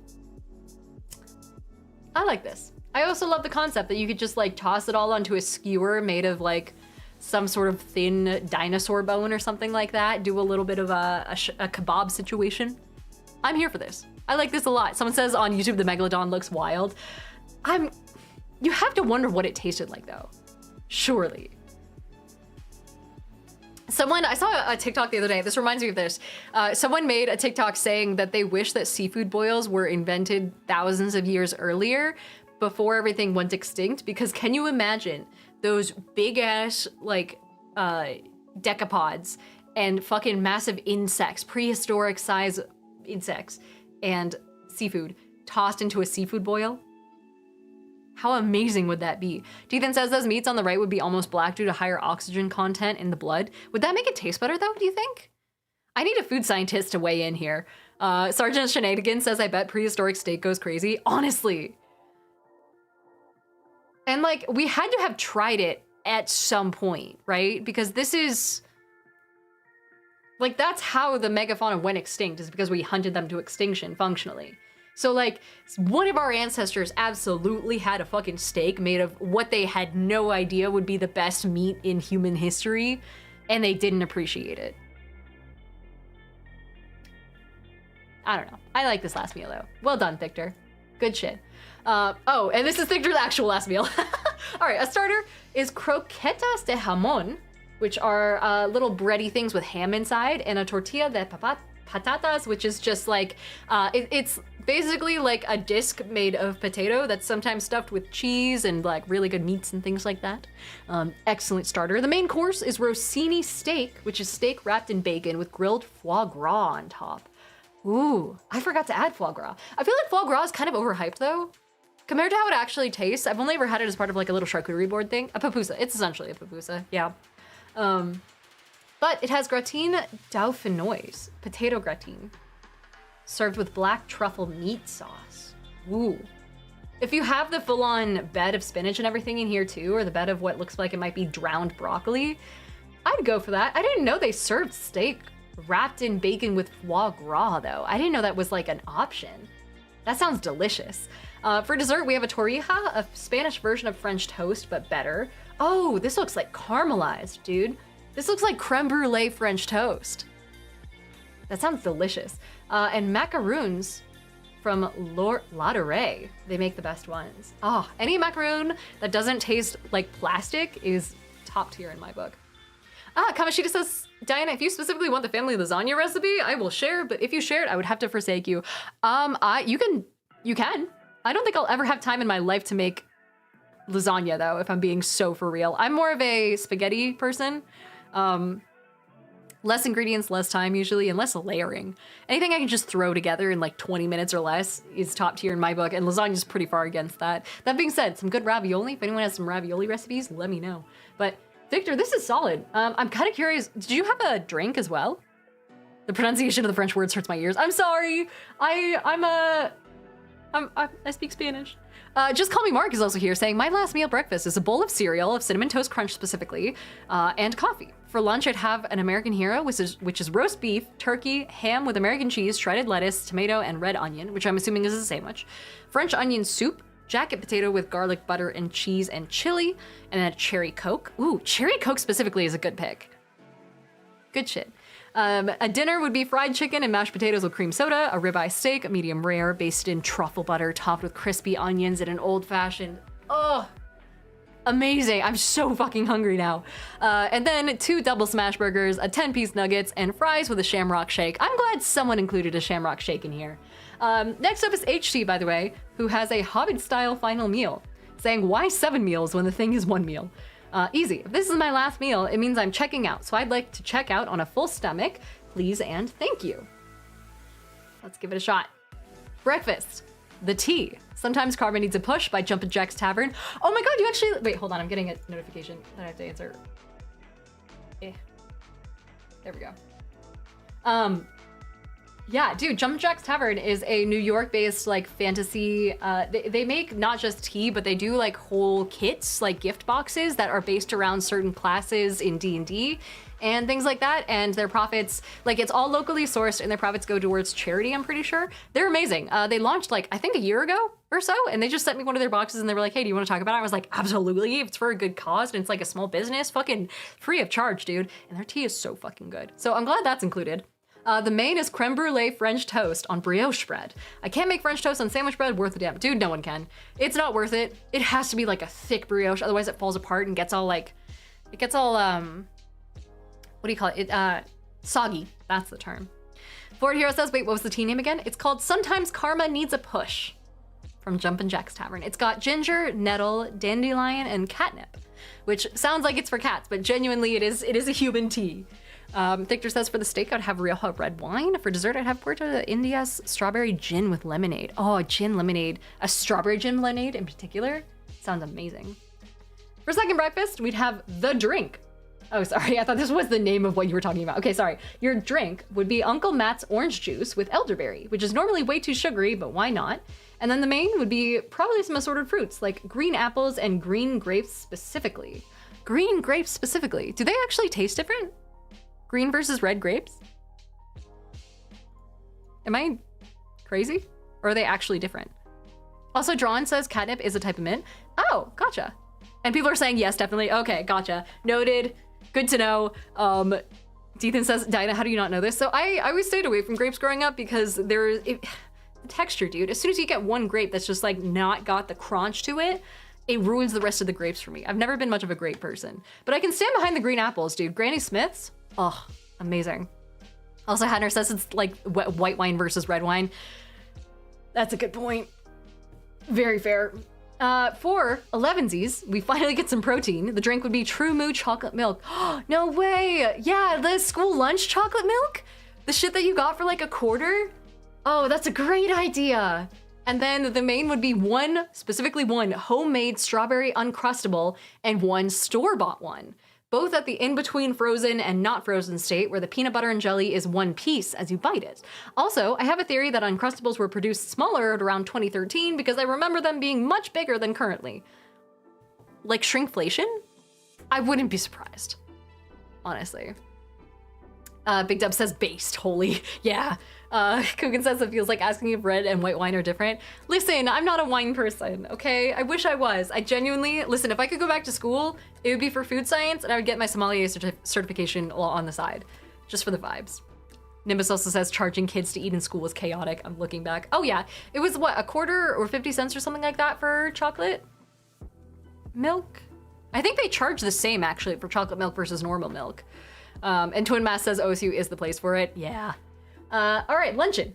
I like this. I also love the concept that you could just like toss it all onto a skewer made of like some sort of thin dinosaur bone or something like that. Do a little bit of a kebab situation. I'm here for this. I like this a lot. Someone says on YouTube the Megalodon looks wild. You have to wonder what it tasted like though. Surely. I saw a TikTok the other day, this reminds me of this. Someone made a TikTok saying that they wish that seafood boils were invented thousands of years earlier before everything went extinct, because can you imagine those big ass like decapods and fucking massive insects, prehistoric size insects and seafood tossed into a seafood boil? How amazing would that be? Tethan says those meats on the right would be almost black due to higher oxygen content in the blood. Would that make it taste better though, do you think? I need a food scientist to weigh in here. Sergeant Shenanigans says, I bet prehistoric steak goes crazy. Honestly. And like, we had to have tried it at some point, right? Because this is, like, that's how the megafauna went extinct, is because we hunted them to extinction functionally. So like, one of our ancestors absolutely had a fucking steak made of what they had no idea would be the best meat in human history, and they didn't appreciate it. I don't know. I like this last meal though. Well done, Victor. Good shit. Oh, and this is Victor's actual last meal. All right, a starter is croquetas de jamón, which are little bready things with ham inside, and a tortilla de patatas, which is just like, it's basically like a disc made of potato that's sometimes stuffed with cheese and like really good meats and things like that. Excellent starter. The main course is Rossini steak, which is steak wrapped in bacon with grilled foie gras on top. Ooh, I forgot to add foie gras. I feel like foie gras is kind of overhyped though, compared to how it actually tastes. I've only ever had it as part of like a little charcuterie board thing. A pupusa, it's essentially a pupusa, yeah. But it has gratin dauphinoise, potato gratin, served with black truffle meat sauce. Ooh. If you have the full-on bed of spinach and everything in here too, or the bed of what looks like it might be drowned broccoli, I'd go for that. I didn't know they served steak wrapped in bacon with foie gras though. I didn't know that was like an option. That sounds delicious. For dessert, we have a torrija, a Spanish version of French toast, but better. Oh, this looks like caramelized, dude. This looks like creme brulee French toast. That sounds delicious. And macaroons from Ladurée. They make the best ones. Oh, any macaroon that doesn't taste like plastic is top tier in my book. Kamashita says, Diana, if you specifically want the family lasagna recipe, I will share, but if you share it, I would have to forsake you. You can. I don't think I'll ever have time in my life to make lasagna though, if I'm being so for real. I'm more of a spaghetti person. Less ingredients, less time usually, and less layering. Anything I can just throw together in like 20 minutes or less is top tier in my book, and lasagna's pretty far against that. That being said, some good ravioli. If anyone has some ravioli recipes, let me know. But Victor, this is solid. I'm kind of curious, did you have a drink as well? The pronunciation of the French words hurts my ears. I'm sorry. I speak Spanish. Just Call Me Mark is also here saying, my last meal breakfast is a bowl of cereal, of Cinnamon Toast Crunch specifically, and coffee. For lunch, I'd have an American Hero, which is roast beef, turkey, ham with American cheese, shredded lettuce, tomato, and red onion, which I'm assuming is a sandwich. French onion soup, jacket potato with garlic, butter, and cheese and chili, and then a cherry Coke. Ooh, cherry Coke specifically is a good pick. Good shit. A dinner would be fried chicken and mashed potatoes with cream soda, a ribeye steak, medium rare, basted in truffle butter, topped with crispy onions, and an old-fashioned. Oh, amazing. I'm so fucking hungry now. And then 2 double smash burgers, a 10-piece nuggets, and fries with a shamrock shake. I'm glad someone included a shamrock shake in here. Next up is HT, by the way, who has a Hobbit-style final meal, saying, why 7 meals when the thing is 1 meal? Easy. If this is my last meal, it means I'm checking out. So I'd like to check out on a full stomach, please and thank you. Let's give it a shot. Breakfast. The tea. Sometimes Karma Needs a Push by Jumpin' Jack's Tavern. Oh my god, you actually... Wait, hold on. I'm getting a notification that I have to answer. There we go. Yeah, dude, Jumpin' Jack's Tavern is a New York-based, like, fantasy, they make not just tea, but they do, like, whole kits, like gift boxes that are based around certain classes in D&D and things like that, and their profits, like, it's all locally sourced, and their profits go towards charity, I'm pretty sure. They're amazing. They launched, like, I think a year ago or so, and they just sent me one of their boxes, and they were like, hey, do you want to talk about it? I was like, absolutely, if it's for a good cause, and it's, like, a small business, fucking free of charge, dude. And their tea is so fucking good. So I'm glad that's included. The main is creme brulee French toast on brioche bread. I can't make French toast on sandwich bread worth a damn. Dude, no one can. It's not worth it. It has to be like a thick brioche, otherwise it falls apart and gets all like, what do you call it? Soggy, that's the term. Ford Hero says, wait, what was the tea name again? It's called Sometimes Karma Needs a Push from Jumpin' Jack's Tavern. It's got ginger, nettle, dandelion, and catnip, which sounds like it's for cats, but genuinely it is a human tea. Victor says, for the steak, I'd have Rioja red wine. For dessert, I'd have Puerto India's strawberry gin with lemonade. Oh, gin lemonade. A strawberry gin lemonade in particular? Sounds amazing. For second breakfast, we'd have the drink. Oh, sorry, I thought this was the name of what you were talking about. Okay, sorry. Your drink would be Uncle Matt's orange juice with elderberry, which is normally way too sugary, but why not? And then the main would be probably some assorted fruits, like green apples and green grapes specifically. Green grapes specifically. Do they actually taste different? Green versus red grapes? Am I crazy? Or are they actually different? Also, Drawn says catnip is a type of mint. Oh, gotcha. And people are saying yes, definitely. Okay, gotcha. Noted. Good to know. Ethan says, Dinah, how do you not know this? So I always stayed away from grapes growing up because the texture, dude. As soon as you get one grape that's just like not got the crunch to it, it ruins the rest of the grapes for me. I've never been much of a grape person. But I can stand behind the green apples, dude. Granny Smith's? Oh, amazing. Also, Hadner says it's like white wine versus red wine. That's a good point. Very fair. For 11sies, we finally get some protein. The drink would be True Moo chocolate milk. No way. Yeah, the school lunch chocolate milk? The shit that you got for like $0.25? Oh, that's a great idea. And then the main would be specifically one homemade strawberry Uncrustable and one store-bought one. Both at the in-between frozen and not frozen state where the peanut butter and jelly is one piece as you bite it. Also, I have a theory that Uncrustables were produced smaller at around 2013 because I remember them being much bigger than currently. Like shrinkflation? I wouldn't be surprised, honestly. Big Dub says based, holy, yeah. Coogan says it feels like asking if red and white wine are different. Listen, I'm not a wine person, okay? I wish I was. I genuinely, listen, if I could go back to school, it would be for food science and I would get my sommelier certification on the side, just for the vibes. Nimbus also says charging kids to eat in school was chaotic. I'm looking back. Oh yeah, it was what, $0.25 or 50 cents or something like that for chocolate milk? I think they charge the same actually for chocolate milk versus normal milk. And Twin Mass says OSU is the place for it. Yeah. All right, luncheon.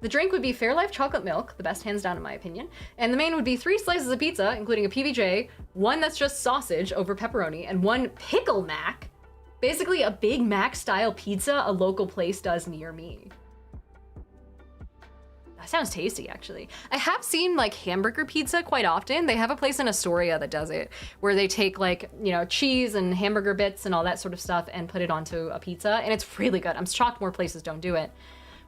The drink would be Fairlife chocolate milk, the best hands down in my opinion. And the main would be 3 slices of pizza, including a PBJ, one that's just sausage over pepperoni, and one pickle mac. Basically a Big Mac style pizza a local place does near me. That sounds tasty, actually. I have seen like hamburger pizza quite often. They have a place in Astoria that does it, where they take like, you know, cheese and hamburger bits and all that sort of stuff and put it onto a pizza, and it's really good. I'm shocked more places don't do it.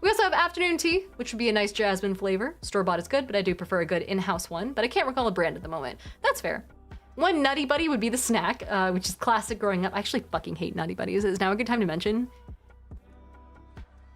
We also have afternoon tea, which would be a nice jasmine flavor. Store-bought is good, but I do prefer a good in-house one, but I can't recall a brand at the moment. That's fair. One Nutty Buddy would be the snack, which is classic growing up. I actually fucking hate Nutty Buddies. Is now a good time to mention?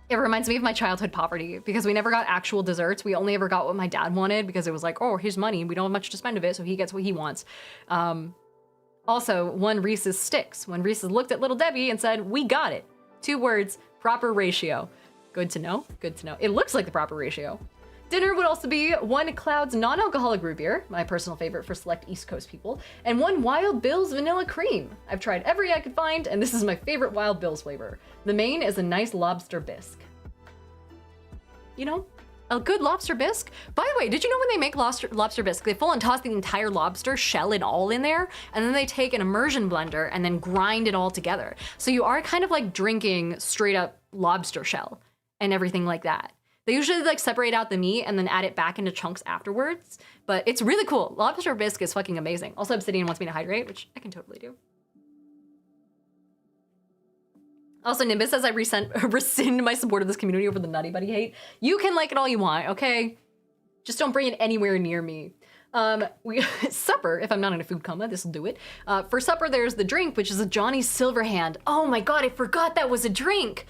It reminds me of my childhood poverty because we never got actual desserts. We only ever got what my dad wanted because it was like, oh, here's money. We don't have much to spend of it, so he gets what he wants. Also, one Reese's Sticks. When Reese's looked at Little Debbie and said, we got it. 2 words, proper ratio. Good to know, good to know. It looks like the proper ratio. Dinner would also be 1 Cloud's non-alcoholic root beer, my personal favorite for select East Coast people, and 1 Wild Bill's vanilla cream. I've tried every I could find, and this is my favorite Wild Bill's flavor. The main is a nice lobster bisque. You know, a good lobster bisque. By the way, did you know when they make lobster bisque, they full and toss the entire lobster, shell and all in there, and then they take an immersion blender and then grind it all together. So you are kind of like drinking straight up lobster shell and everything like that. They usually like separate out the meat and then add it back into chunks afterwards, but it's really cool. Lobster bisque is fucking amazing. Also, Obsidian wants me to hydrate, which I can totally do. Also, Nimbus says I rescind my support of this community over the Nutty Buddy hate. You can like it all you want, okay? Just don't bring it anywhere near me. Supper, if I'm not in a food coma, this will do it. For supper, there's the drink, which is a Johnny Silverhand. Oh my god, I forgot that was a drink.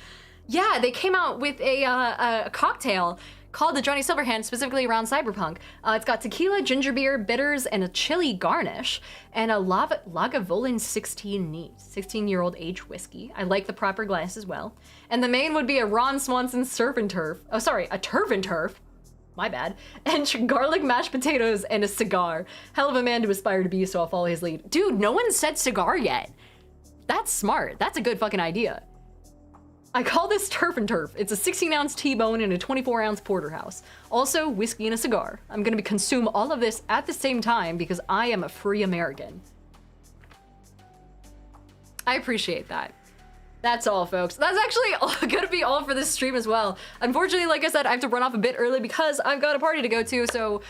Yeah, they came out with a cocktail called the Johnny Silverhand, specifically around Cyberpunk. It's got tequila, ginger beer, bitters, and a chili garnish, and a Lagavulin 16 neat, 16-year-old age whiskey. I like the proper glass as well. And the main would be a Ron Swanson surf and turf. Oh, sorry, a turf and turf. My bad. And garlic mashed potatoes and a cigar. Hell of a man to aspire to be, so I'll follow his lead. Dude, no one said cigar yet. That's smart. That's a good fucking idea. I call this turf and turf. It's a 16-ounce T-bone and a 24-ounce porterhouse. Also, whiskey and a cigar. I'm gonna consume all of this at the same time because I am a free American. I appreciate that. That's all, folks. That's actually gonna be all for this stream as well. Unfortunately, like I said, I have to run off a bit early because I've got a party to go to, so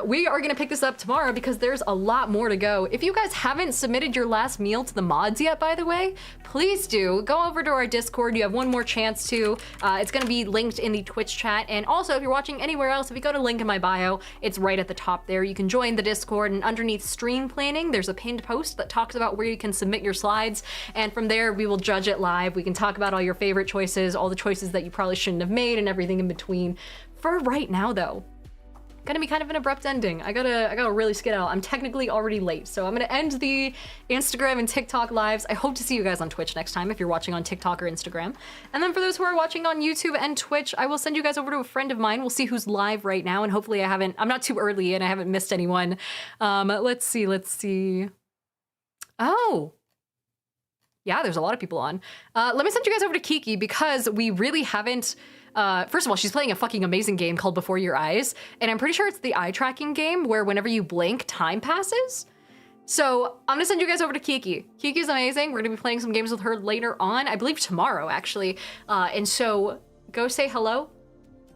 we are gonna pick this up tomorrow because there's a lot more to go. If you guys haven't submitted your last meal to the mods yet, by the way, please do. Go over to our Discord. You have one more chance to. It's gonna be linked in the Twitch chat, and also if you're watching anywhere else, if you go to link in my bio, it's right at the top there. You can join the Discord, and underneath stream planning, there's a pinned post that talks about where you can submit your slides, and from there, we will judge it live. We can talk about all your favorite choices, all the choices that you probably shouldn't have made, and everything in between. For right now, though, gonna be kind of an abrupt ending. I gotta really skedaddle. I'm technically already late, so I'm gonna end the Instagram and TikTok lives. I hope to see you guys on Twitch next time if you're watching on TikTok or Instagram. And then for those who are watching on YouTube and Twitch, I will send you guys over to a friend of mine. We'll see who's live right now, and hopefully I'm not too early and I haven't missed anyone. Let's see. Oh. Yeah, there's a lot of people on. Let me send you guys over to Kiki because we really haven't, first of all, she's playing a fucking amazing game called Before Your Eyes, and I'm pretty sure it's the eye tracking game where whenever you blink, time passes. So I'm gonna send you guys over to Kiki. Kiki's amazing. We're gonna be playing some games with her later on, I believe tomorrow, actually. And so go say hello.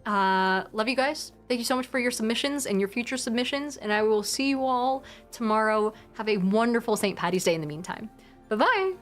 Love you guys. Thank you so much for your submissions and your future submissions, and I will see you all tomorrow. Have a wonderful St. Paddy's Day in the meantime. Bye-bye.